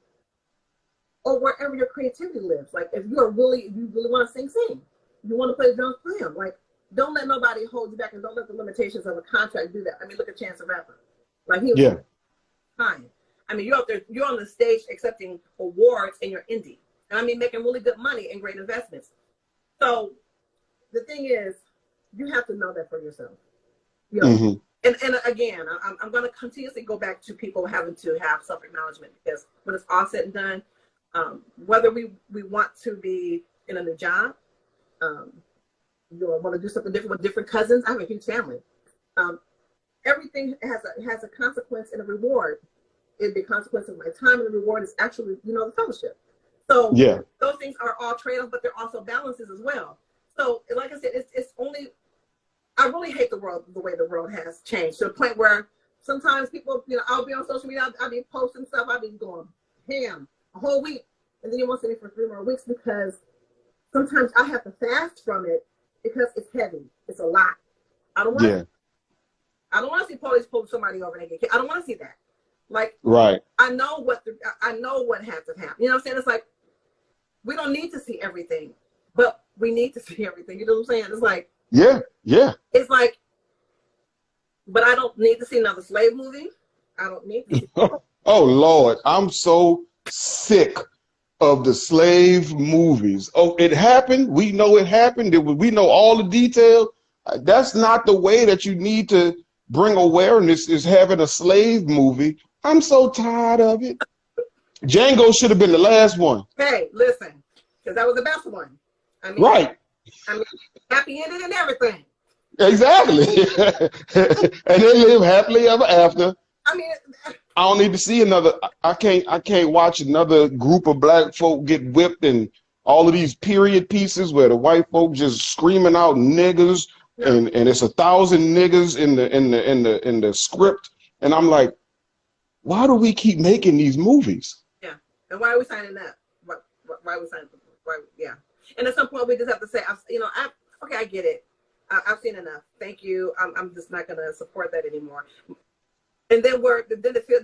or wherever your creativity lives. Like if you really want to sing. You want to play drums, play them. Like, don't let nobody hold you back, and don't let the limitations of a contract do that. I mean, look at Chance the Rapper. Like, he was fine. I mean, you're up there, you're on the stage accepting awards, and you're indie. And I mean, making really good money and great investments. So the thing is, you have to know that for yourself. You know? And again, I'm going to continuously go back to people having to have self-acknowledgement, because when it's all said and done, whether we want to be in a new job, want to do something different with different cousins. I have a huge family. Everything has a consequence and a reward. The consequence of my time and the reward is actually, the fellowship. So those things are all trade-offs, but they're also balances as well. So like I said, it's only, I really hate the way the world has changed to the point where sometimes people, I'll be on social media, I'll be posting stuff, I'll be going ham a whole week, and then you won't see me for 3 more weeks, because sometimes I have to fast from it because it's heavy. It's a lot. I don't want I don't want to see police pull somebody over and get killed. I don't want to see that. Like, I know what has to happen. You know what I'm saying? It's like, we don't need to see everything, but we need to see everything. You know what I'm saying? It's like, it's like, but I don't need to see another slave movie. I don't need to see Oh Lord, I'm so sick of the slave movies. Oh, it happened. We know it happened. We know all the detail. That's not the way that you need to bring awareness, is having a slave movie. I'm so tired of it. Django should have been the last one. Hey, listen, because that was the best one. I mean, happy ending and everything. Exactly. And they live happily ever after. I mean, I don't need to see another. I can't watch another group of black folk get whipped, and all of these period pieces where the white folk just screaming out niggers, and it's 1,000 niggers in the script, and I'm like, why do we keep making these movies? Yeah, and why are we signing up? Why are we signing up? Yeah, and at some point we just have to say, okay, I get it. I've seen enough. Thank you. I'm just not gonna support that anymore. And then it feels,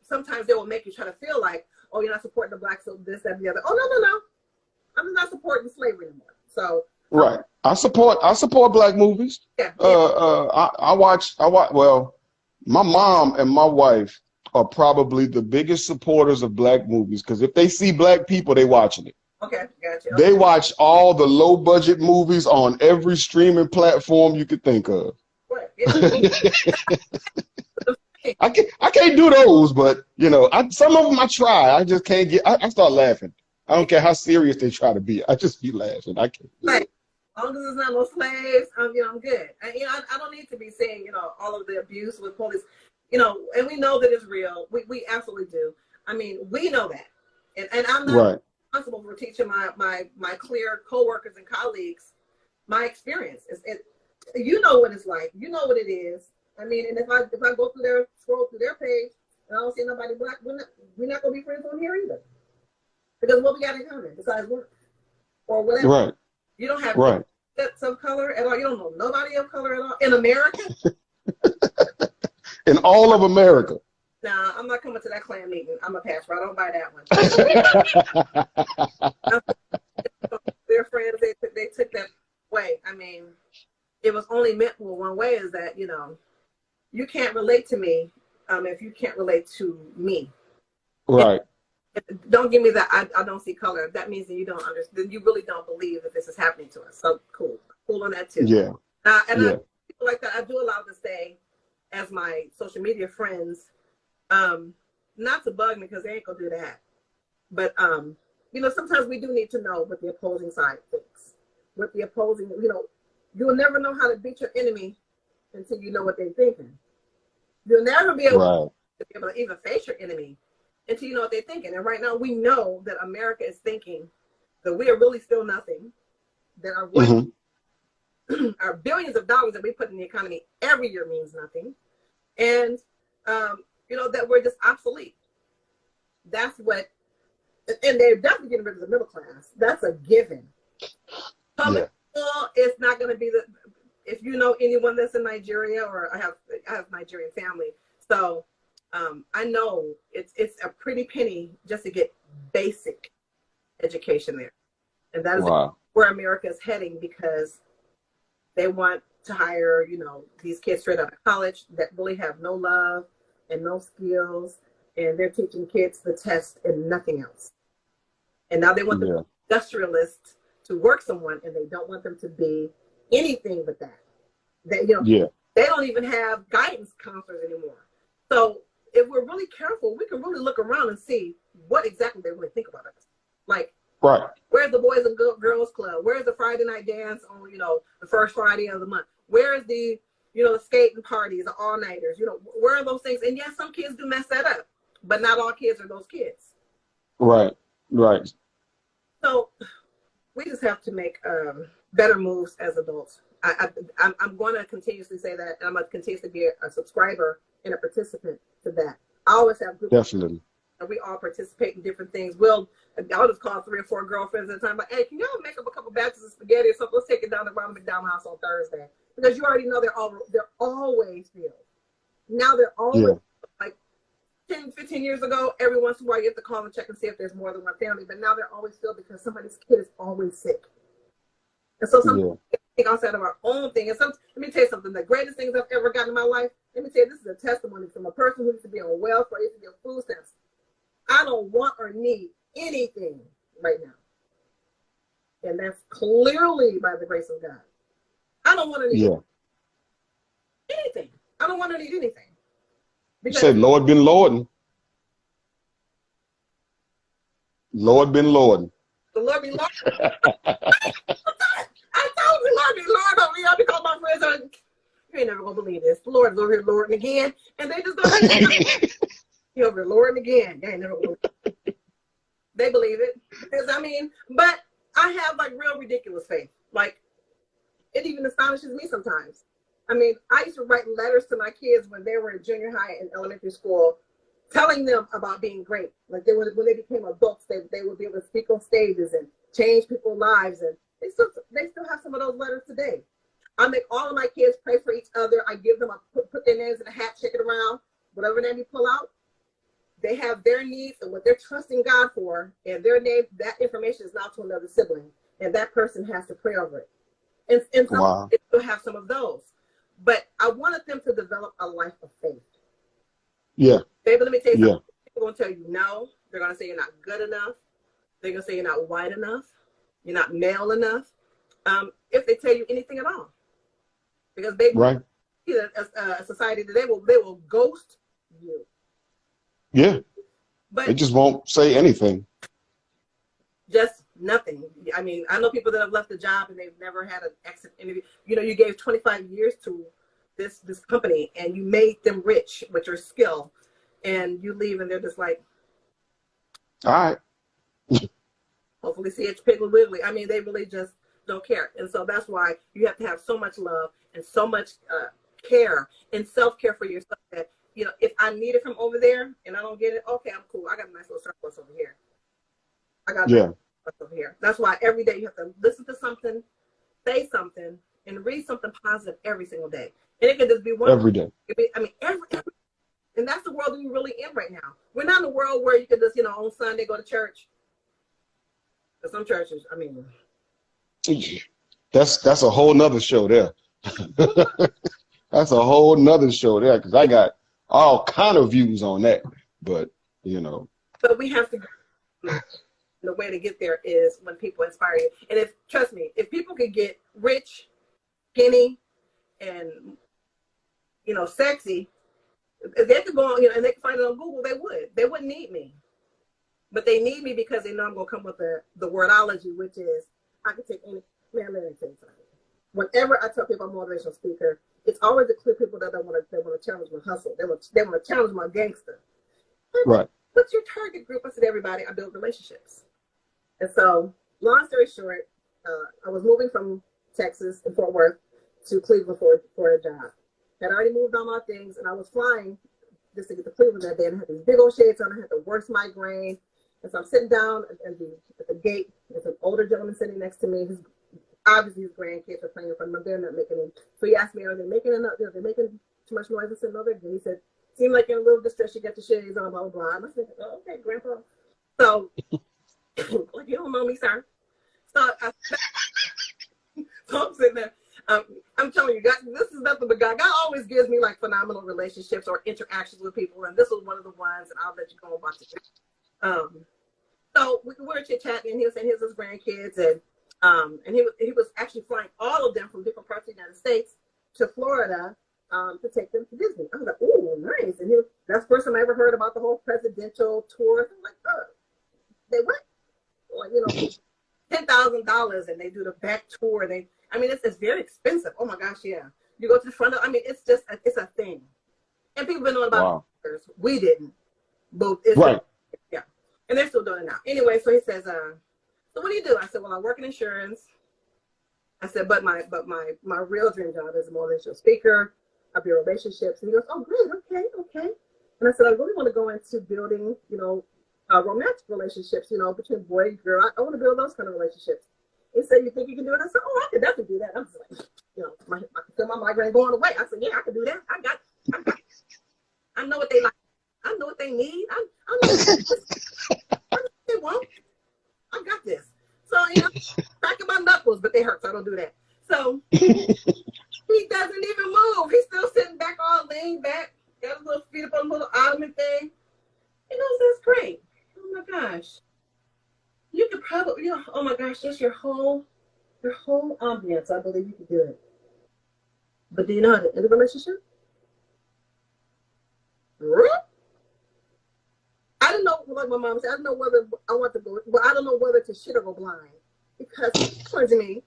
sometimes they will make you try to feel like, oh, you're not supporting the blacks, so this, that, and the other. Oh, no. I'm not supporting slavery anymore. So I support black movies. I watch. Well, my mom and my wife are probably the biggest supporters of black movies, because if they see black people, they watching it. Okay, gotcha. They watch all the low budget movies on every streaming platform you could think of. What? Yeah. I can't do those, but some of them I try. I just can't get. I start laughing. I don't care how serious they try to be. I just be laughing. I can't. Right. As long as there's not no slaves, I'm good. And, I don't need to be saying, all of the abuse with police, and we know that it's real. We absolutely do. I mean, we know that, and I'm not responsible for teaching my clear coworkers and colleagues my experience. You know what it's like. You know what it is. I mean, and if I go scroll through their page, and I don't see nobody black, we're not gonna be friends on here either. Because what we got in common besides work or whatever. Right. You don't have sets of color at all. You don't know nobody of color at all in America. In all of America. Nah, I'm not coming to that Klan meeting. I'm a pass. I don't buy that one. Their friends, they took that way. I mean, it was only meant one way, is that you can't relate to me if you can't relate to me. Right. Don't give me that I don't see color. That means that you don't understand. You really don't believe that this is happening to us. So cool on that too. Yeah. People like that, I do allow to say, as my social media friends, not to bug me, because they ain't gonna do that. But sometimes we do need to know what the opposing side thinks. What the opposing, you'll never know how to beat your enemy until you know what they're thinking. You'll never be able to even face your enemy until you know what they're thinking. And right now we know that America is thinking that we are really still nothing, that our billions of dollars that we put in the economy every year means nothing, and that we're just obsolete. That's what and they're definitely getting rid of the middle class. That's a given. Public school is not going to be the. If you know anyone that's in Nigeria, or I have Nigerian family, so I know it's a pretty penny just to get basic education there, and that is where America is heading, because they want to hire, you know, these kids straight out of college that really have no love and no skills, and they're teaching kids the test and nothing else. And now they want the industrialists to work someone, and they don't want them to be anything but that. They, you know, they don't even have guidance counselors anymore. So if we're really careful, we can really look around and see what exactly they really think about us. Like, where's the Boys and Girls Club? Where's the Friday night dance on, you know, the first Friday of the month? Where's the, you know, the skating parties, the all-nighters? You know, where are those things? And yes, some kids do mess that up, but not all kids are those kids. Right. So we just have to make better moves as adults. I'm going to continuously say that, and I'm going to continuously be a subscriber and a participant to that. I always have groups. Definitely. And we all participate in different things. I'll just call 3 or 4 girlfriends at a time. Like, hey, can y'all make up a couple batches of spaghetti or something? Let's take it down to Ronald McDonald House on Thursday, because you already know they're always filled. Now they're always like 10, 15 years ago. Every once in a while, you have to call and check and see if there's more than one family. But now they're always filled because somebody's kid is always sick. And so something think outside of our own thing. And let me tell you something. The greatest things I've ever gotten in my life. Let me tell you, this is a testimony from a person who used to be on welfare, used to be on food stamps. I don't want or need anything right now. And that's clearly by the grace of God. I don't want to need anything. I don't want to need anything. Because you said, Lord been Lording. Lord been Lording. The Lord be Lord. I told you, Lord be Lord over here, because my friends are, you ain't never going to believe this. The Lord is over here Lording again. And they just don't. You're over Lording again. They ain't never going to. They believe it. Because, I mean, but I have like real ridiculous faith. Like, it even astonishes me sometimes. I mean, I used to write letters to my kids when they were in junior high and elementary school, telling them about being great. Like, when they became adults, they would be able to speak on stages and change people's lives. And they still have some of those letters today. I make all of my kids pray for each other. I give them put their names in a hat, shake it around, whatever name you pull out. They have their needs and what they're trusting God for, and their name, that information is now to another sibling, and that person has to pray over it. And some they still have some of those. But I wanted them to develop a life of faith. Yeah. Baby, let me tell you something. People are going to tell you no. They're going to say you're not good enough. They're going to say you're not white enough. You're not male enough. If they tell you anything at all. Because baby, a society today they will ghost you. Yeah. But they just won't say anything. Just nothing. I mean, I know people that have left the job and they've never had an exit interview. You know, you gave 25 years to this company and you made them rich with your skill, and you leave and they're just like, all right. Hopefully see it Piggly Wiggly. I mean, they really just don't care. And so that's why you have to have so much love and so much care and self-care for yourself that, you know, if I need it from over there and I don't get it, okay, I'm cool. I got a nice little surplus over here. I got over here. That's why every day you have to listen to something, say something, and read something positive every single day. And it can just be one every day. Every and that's the world we're really in right now. We're not in a world where you can just, you know, on Sunday go to church. But some churches, I mean, that's a whole nother show there. That's a whole nother show there, because I got all kind of views on that. But you know, but we have to. The way to get there is when people inspire you. And trust me, if people could get rich, skinny, and, you know, sexy, if they could go on, you know, and they could find it on Google, they would. They wouldn't need me. But they need me because they know I'm going to come with the wordology, which is, I can take any, man, let me tell you something. Whenever I tell people I'm a motivational speaker, it's always the clear people that want to challenge my hustle. They want to challenge my gangster. Right. What's your target group? I said, everybody. I build relationships. And so, long story short, I was moving from Texas and Fort Worth to Cleveland for a job. Had already moved all my things, and I was flying just to get to Cleveland that day. And I had these big old shades on. I had the worst migraine, And so I'm sitting down at the gate. There's an older gentleman sitting next to me. Obviously his grandkids are playing in front of him. They're not making it. So he asked me, are they making enough? Are they making too much noise? I said, no, they're good. He said, seemed like in a little distress. You got your shades on, blah, blah, blah. And I said, oh, okay, Grandpa. So, like, you don't know me, sir. So I'm sitting there. I'm telling you, God, this is nothing but God. God always gives me like phenomenal relationships or interactions with people, and this was one of the ones, and I'll let you go about it. So we were chit-chatting, and he was saying his grandkids, and he was actually flying all of them from different parts of the United States to Florida to take them to Disney. I was like, oh, nice. And that's the first time I ever heard about the whole presidential tour. I'm like, oh, they what? Like, you know, $10,000, and they do the back tour. It's very expensive. Oh my gosh, yeah. You go to the front of, it's a thing. And people been knowing about it for years. We didn't. But right. Yeah. And they're still doing it now. Anyway, so he says, so what do you do? I said, well, I work in insurance. I said, but my real dream job is a motivational speaker. I build relationships. And he goes, oh, great, okay. And I said, I really want to go into building, romantic relationships, between boy and girl. I want to build those kind of relationships. He said, you think you can do it? I said, oh, I could definitely do that. I'm just like, I can feel my migraine going away. I said, yeah, I can do that. I know what they like. I know what they need. I know what they want. I got this. So, cracking my knuckles, but they hurt, so I don't do that. So he doesn't even move. He's still sitting back, all leaned back, got his little feet up on a little ottoman thing. That's great. Oh my gosh. You could probably, oh my gosh, just your whole ambience. I believe you could do it. But do you know how to end a relationship? I don't know, like my mom said, I don't know whether I want to go, but I don't know whether to shit or go blind. Because he's telling me,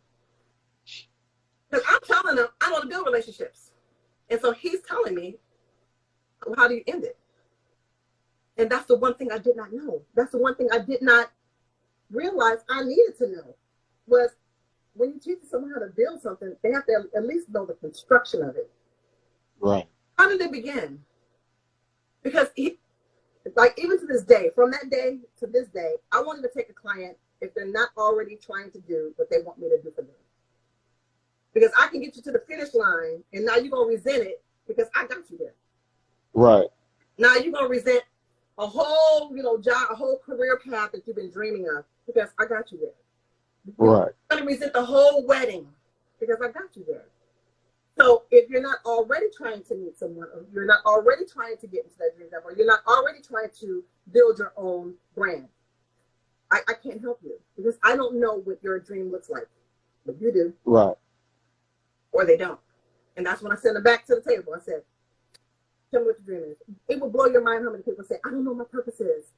because I'm telling him I want to build relationships. And so he's telling me, well, how do you end it? And that's the one thing I did not know. That's the one thing I did not realize I needed to know, was when you teach someone how to build something, they have to at least know the construction of it. Right. How did it begin? Because even to this day, from that day to this day, I wanted to take a client if they're not already trying to do what they want me to do for them. Because I can get you to the finish line, and now you're going to resent it because I got you there. Right. Now you're going to resent a whole, job, a whole career path that you've been dreaming of because I got you there. Right. You're going to resent the whole wedding because I got you there. So if you're not already trying to meet someone, or you're not already trying to get into that dream job, or you're not already trying to build your own brand, I can't help you because I don't know what your dream looks like, but you do. Right. Or they don't. And that's when I sent them back to the table. I said, tell me what your dream is. It will blow your mind how many people say, I don't know what my purpose is.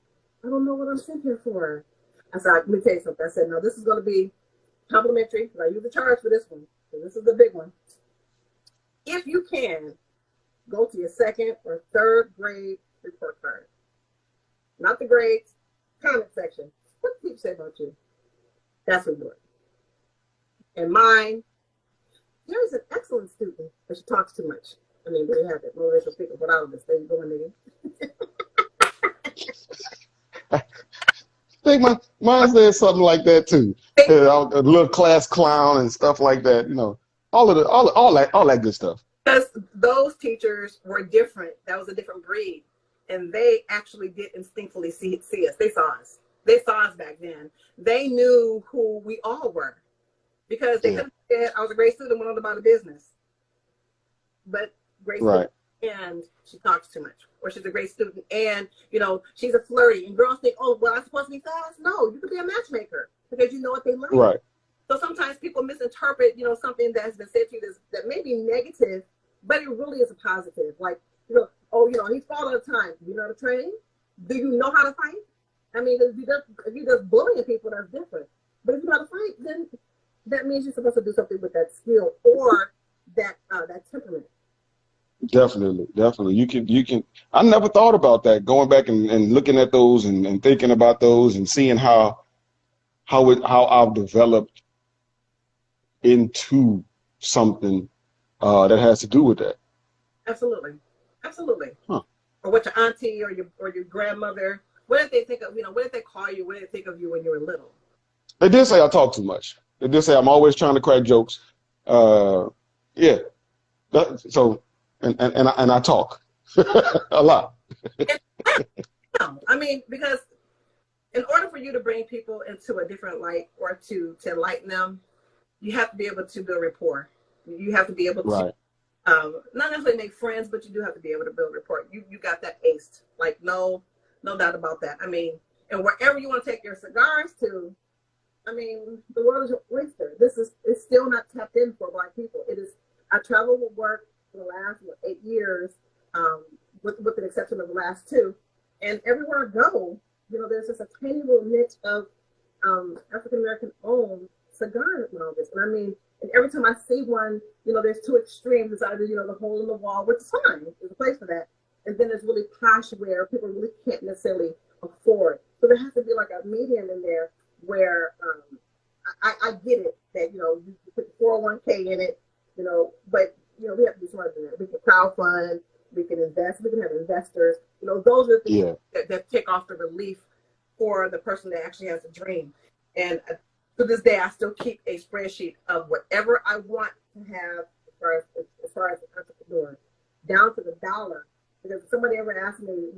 I don't know what I'm sent here for. I said, let me tell you something. I said, no, this is going to be complimentary. I use the charge for this one. So this is the big one. If you can, go to your second or third grade report card. Not the grades, comment section. What do people say about you? That's what you're doing. And mine, there is an excellent student, but she talks too much. I mean, they have it. Motivational speaker without this. There you go, nigga. I think mine said something like that too. A little class clown and stuff like that. All that good stuff. Because those teachers were different. That was a different breed, and they actually did instinctively see us. They saw us. They saw us back then. They knew who we all were, because they could have said, "I was a great student, went on about a business," but great student, and she talks too much, or she's a great student, and she's a flirty, and girls think, "Oh, well, I'm supposed to be fast." No, you could be a matchmaker because you know what they like. Right. So sometimes people misinterpret, something that has been said to you that may be negative, but it really is a positive. Like, he falls all the time. Do you know how to train? Do you know how to fight? I mean, if you're just bullying people, that's different. But if you know how to fight, then that means you're supposed to do something with that skill or that temperament. Definitely. You can. I never thought about that. Going back and looking at those and thinking about those and seeing how I've developed into something that has to do with that. Absolutely. Huh. Or what your auntie or your grandmother what did they think of, what did they call you? What did they think of you when you were little? They did say I talk too much. They did say I'm always trying to crack jokes. Yeah. And I talk a lot. I mean, because in order for you to bring people into a different light or to enlighten them, you have to be able to build rapport. You have to be able to, not necessarily make friends, but you do have to be able to build rapport. You got that aced. Like, no doubt about that. I mean, and wherever you want to take your cigars to, I mean, the world is your oyster. It's still not tapped in for Black people. It is. I traveled with work for the last 8 years, with an exception of the last 2, and everywhere I go, there's just a tiny little niche of African American owned cigar lounges. And I mean, and every time I see one, there's 2 extremes. It's either the hole in the wall, which is fine, there's a place for that, and then there's really posh where people really can't necessarily afford. So there has to be like a medium in there where I get it that you put 401k in it, but we have to be smarter than that. We can crowdfund, we can invest, we can have investors. Those are the things that take off the relief for the person that actually has a dream. And to this day, I still keep a spreadsheet of whatever I want to have as far as an entrepreneur, down to the dollar. Because if somebody ever asks me,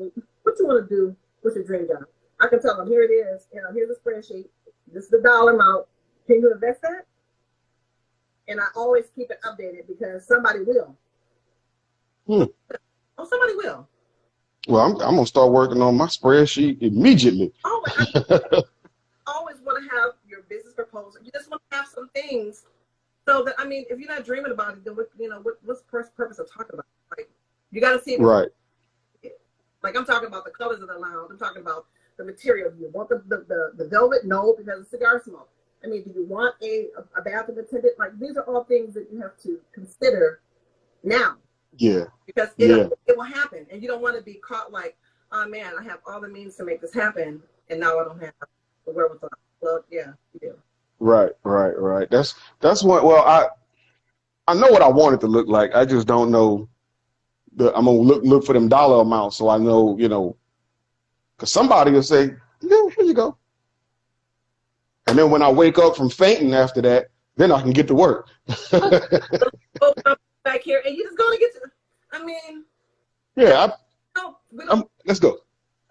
what you want to do, what's your dream job? I can tell them, here it is, here's a spreadsheet, this is the dollar amount, can you invest that? And I always keep it updated because somebody will. Oh, somebody will. Well, I'm going to start working on my spreadsheet immediately. Always want to have your business proposal. You just want to have some things so that, I mean, if you're not dreaming about it, then what's the purpose of talking about it? Like, you got to see it. Right. Like, I'm talking about the colors of the lounge. I'm talking about the material. Do you want the velvet? No, because it's cigar smoke. I mean, do you want a bathroom attendant? Like, these are all things that you have to consider now. Yeah. Because it will happen. And you don't want to be caught like, oh, man, I have all the means to make this happen, and now I don't have the wherewithal. Well, yeah, you do. Right. That's what, well, I know what I want it to look like. I just don't know. I'm going to look for them dollar amounts so I know, because somebody will say, yeah, here you go. And then when I wake up from fainting after that, then I can get to work. Back here, and you're just going to get to, I mean. Yeah. Let's go.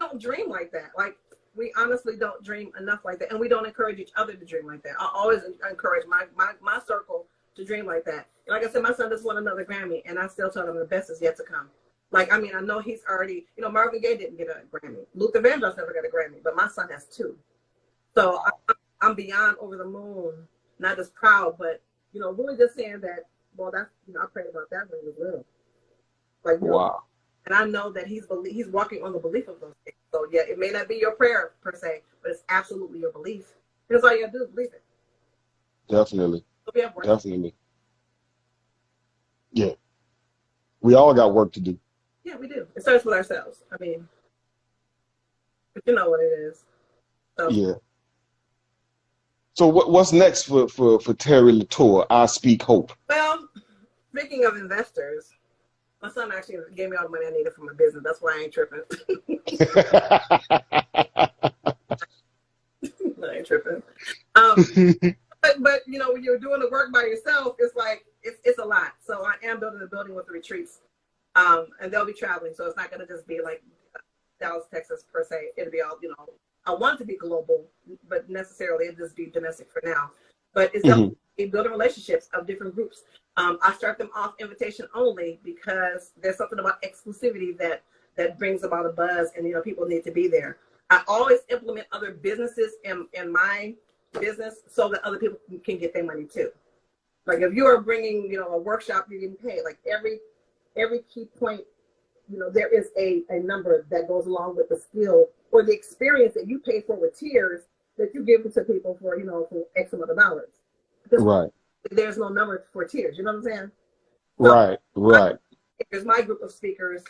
We don't dream like that. Like, we honestly don't dream enough like that. And we don't encourage each other to dream like that. I always encourage my circle to dream like that. And like I said, my son just won another Grammy, and I still tell him the best is yet to come. Like, I mean, I know he's already, Marvin Gaye didn't get a Grammy. Luther Vandross never got a Grammy, but my son has 2. So I'm beyond over the moon, not just proud, but, really just saying that, well, that's, I prayed about that when he was little. Like, wow. And I know that he's walking on the belief of those things. So, yeah, it may not be your prayer, per se, but it's absolutely your belief. That's all you got to do is believe it. Definitely. So we have work. Definitely. Yeah. We all got work to do. Yeah, we do. It starts with ourselves. I mean, but you know what it is. So. Yeah. So what's next for Teri LaTour? I Speak Hope. Well, speaking of investors, my son actually gave me all the money I needed for my business. That's why I ain't tripping. I ain't tripping. But when you're doing the work by yourself, it's like it's a lot. So I am building a building with the retreats, and they'll be traveling. So it's not going to just be like Dallas, Texas per se. It'll be all I want it to be global, but necessarily it'll just be domestic for now. But it's building relationships of different groups. I start them off invitation only because there's something about exclusivity that brings about a buzz, and people need to be there. I always implement other businesses in my business so that other people can get their money too. Like if you are bringing a workshop, you're getting paid. Like every key point, there is a number that goes along with the skill or the experience that you pay for with tears that you give to people for for X amount of dollars. Because right. There's no number for tears. You know what I'm saying? So right. Here's my group of speakers.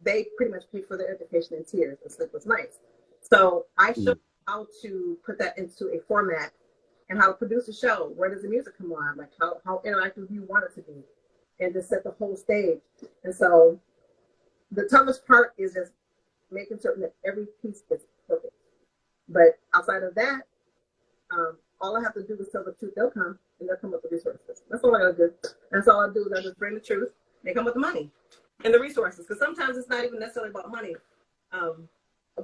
They pretty much pay for their education in tears and Sleepless Nights. So I show how to put that into a format and how to produce a show. Where does the music come on? Like how interactive you want it to be, and to set the whole stage. And so the toughest part is just making certain that every piece is perfect. But outside of that, all I have to do is tell the truth. They'll come and they'll come with the resources. That's all I gotta do. That's all I do is I just bring the truth. They come with the money and the resources. Because sometimes it's not even necessarily about money.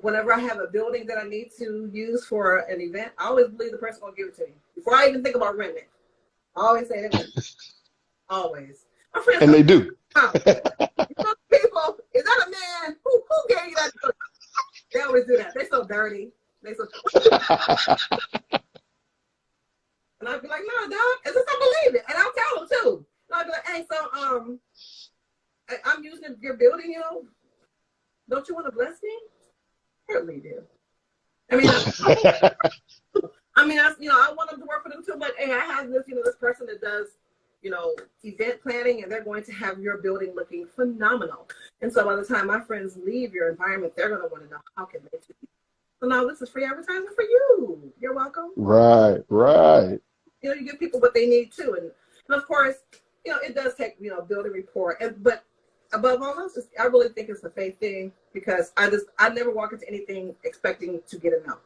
Whenever I have a building that I need to use for an event, I always believe the person will give it to me before I even think about renting it. I always say that. Always. My friends and they do. People, is that a man? Who gave you that? They always do that. They're so dirty. They so. And I'd be like, no, dog, I just don't believe it. And I'll tell them too. And I'll be like, hey, so I'm using your building, you know. Don't you want to bless me? Certainly do. I mean, I want them to work for them too, but hey, I have this, this person that does, event planning, and they're going to have your building looking phenomenal. And so by the time my friends leave your environment, they're going to want to know, how can they do it? So now this is free advertising for you. You're welcome. Right. You give people what they need too. And of course, it does take, building rapport. But above all else, I really think it's a faith thing, because I never walk into anything expecting to get a no.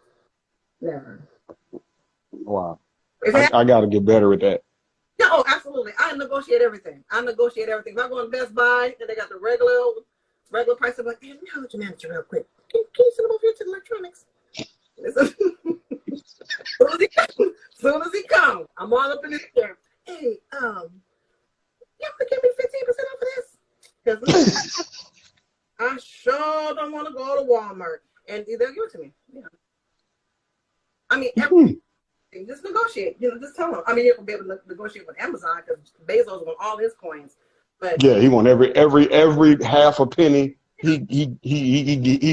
Never. Wow. I got to get better at that. Yeah, oh, absolutely. I negotiate everything. If I go on Best Buy and they got the regular price, I'm like, hey, let me holler at your manager real quick. Can you send them over here to the electronics? Soon as he comes, I'm all up in his ear. Hey, you have to give me 15% off of this? Because I sure don't want to go to Walmart. And they'll give it to me. Yeah. I mean, everything. Just negotiate. Just tell them. I mean, you'll be able to negotiate with Amazon because Bezos want all his coins. But yeah, he want every half a penny. He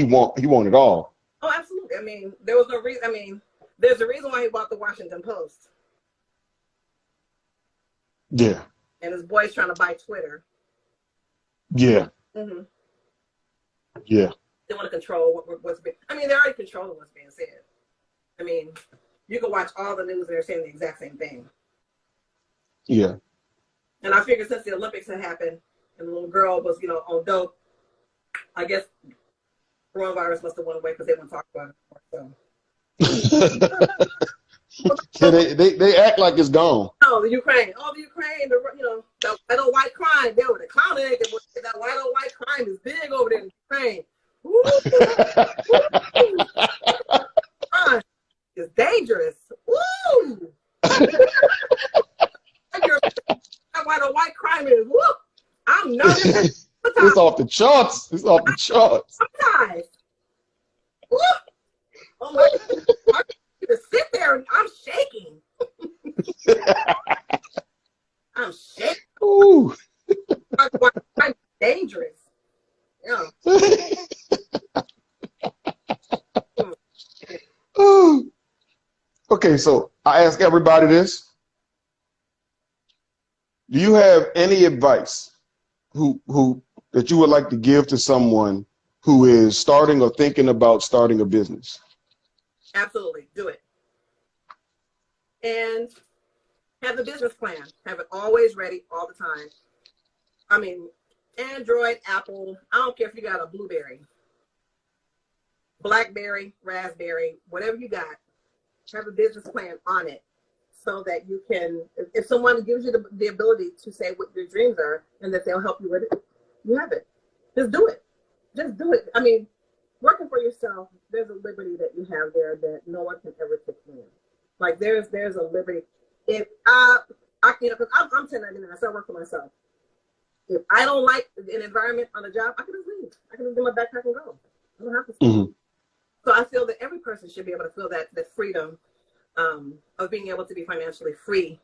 want it all. Oh, absolutely. I mean, there was no reason. I mean, there's a reason why he bought the Washington Post. Yeah. And his boy's trying to buy Twitter. Yeah. Mm-hmm. Yeah. They want to control what's being. I mean, they're already controlling what's being said. I mean, you can watch all the news and they're saying the exact same thing. Yeah. And I figured since the Olympics had happened and the little girl was, on dope, I guess coronavirus must have went away because they wouldn't talk about it anymore. So. Yeah, they act like it's gone. Oh, the Ukraine, that old white crime. They were the clowning. That old white crime is big over there in Ukraine. It's dangerous. Woo! Why the white crime is? Woo! I'm not. It's off the charts. Sometimes. Woo! Oh my God. I just sit there and I'm shaking. I'm shaking. Ooh. I'm dangerous. Yeah. Ooh. Okay, so I ask everybody this. Do you have any advice that you would like to give to someone who is starting or thinking about starting a business? Absolutely. Do it. And have a business plan. Have it always ready all the time. I mean, Android, Apple, I don't care if you got a Blueberry, Blackberry, Raspberry, whatever you got, have a business plan on it so that you can, if someone gives you the ability to say what your dreams are and that they'll help you with it, you have it. Just do it. Just do it. I mean, working for yourself, there's a liberty that you have there that no one can ever take from you. Like there's a liberty. If because I'm 1099, so I work for myself. If I don't like an environment on a job, I can just leave. I can just get my backpack and go. I don't have to stay. Mm-hmm. So I feel that every person should be able to feel that freedom of being able to be financially free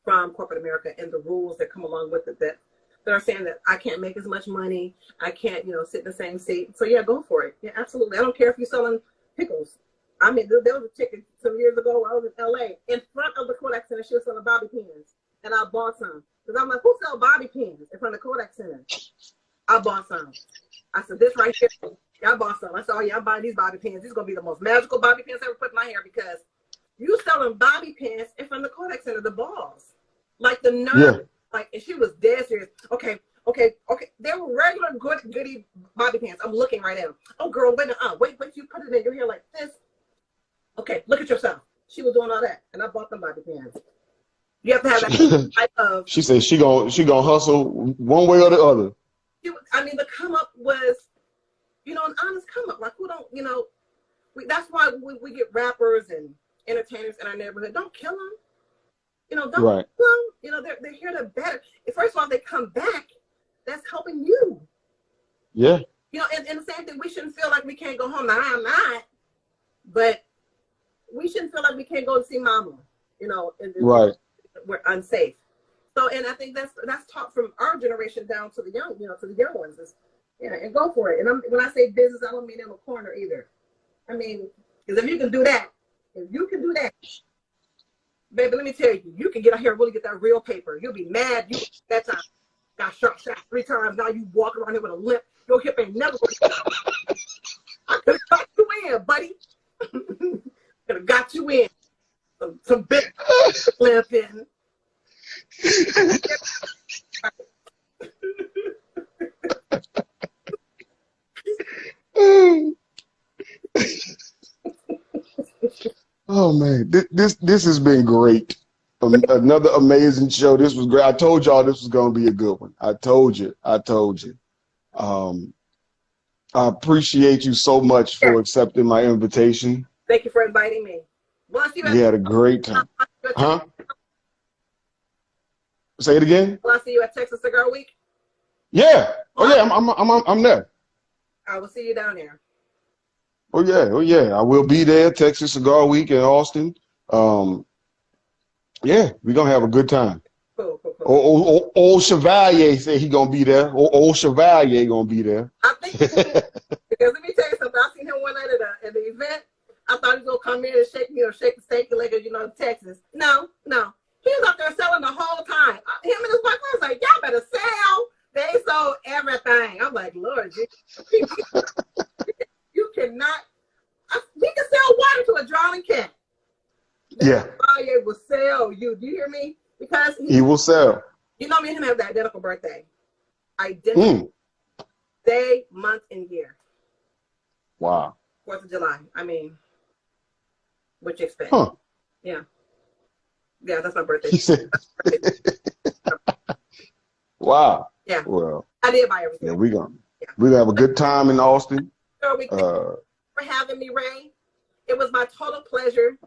from corporate America and the rules that come along with it that are saying that I can't make as much money. I can't, sit in the same seat. So yeah, go for it. Yeah, absolutely. I don't care if you're selling pickles. I mean, there was a chick some years ago when I was in LA in front of the Kodak Center. She was selling bobby pins, and I bought some because I'm like, who sell bobby pins in front of the Kodak Center? I bought some. I said, this right here. I bought some. I said, oh yeah, I'm buying these bobby pins. These are gonna be the most magical bobby pins I ever put in my hair because you selling bobby pins in front of the Kodak Center, the balls, like the nerve, like, and she was dead serious. Okay. They were regular goody bobby pants. I'm looking right at them. Oh, girl, wait, you put it in your hair like this. Okay, look at yourself. She was doing all that, and I bought them bobby pants. You have to have that type of. She said she gonna hustle one way or the other. I mean, the come up was, an honest come up. Like, who don't, that's why we get rappers and entertainers in our neighborhood. Don't kill them. Don't kill them. They're here to better. First of all, if they come back, that's helping you. Yeah. And the same thing, we shouldn't feel like we can't go home. Now, I'm not, but we shouldn't feel like we can't go to see mama, right. We're unsafe. So, and I think that's taught from our generation down to the young, to the young ones. And go for it. And when I say business, I don't mean in a corner either. I mean, because if you can do that, baby, let me tell you, you can get out here and really get that real paper. You'll be mad. You that time got shot 3 times. Now you walk around here with a limp. Your hip ain't never going to I could have got you in, buddy. Could have got you in. Some big limping. Oh man, this has been great. Another amazing show. This was great. I told y'all this was gonna be a good one. I told you. I appreciate you so much for accepting my invitation. Thank you for inviting me. We had a great time. Huh? Say it again. Will I see you at Texas Cigar Week? Yeah. Oh yeah. I'm there. I will see you down there. Oh yeah. I will be there. Texas Cigar Week in Austin. Yeah, we're gonna have a good time. Cool. Old Chevalier said he gonna be there. Old Chevalier gonna be there. I think because let me tell you something. I seen him one night at the event. I thought he was gonna come in and shake me or shake the steak leg, Texas. No. He was up there selling the whole time. Him and his wife, I was like, y'all better sell. They sold everything. I'm like, Lord, you cannot. We can sell water to a drowning cat. Yeah. Chevalier will sell you. Do you hear me? Because he will sell. Me and him have the identical birthday. Identical day, month, and year. Wow. 4th of July. I mean, what you expect? Huh. Yeah. Yeah, that's my birthday. Wow. Yeah. Well, I did buy everything. Yeah, we're gonna have a good time in Austin. Thank you for having me, Ray. It was my total pleasure.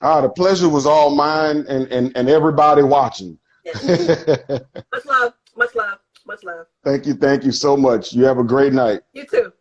The pleasure was all mine and everybody watching. Yeah. Much love. Thank you so much. You have a great night. You too.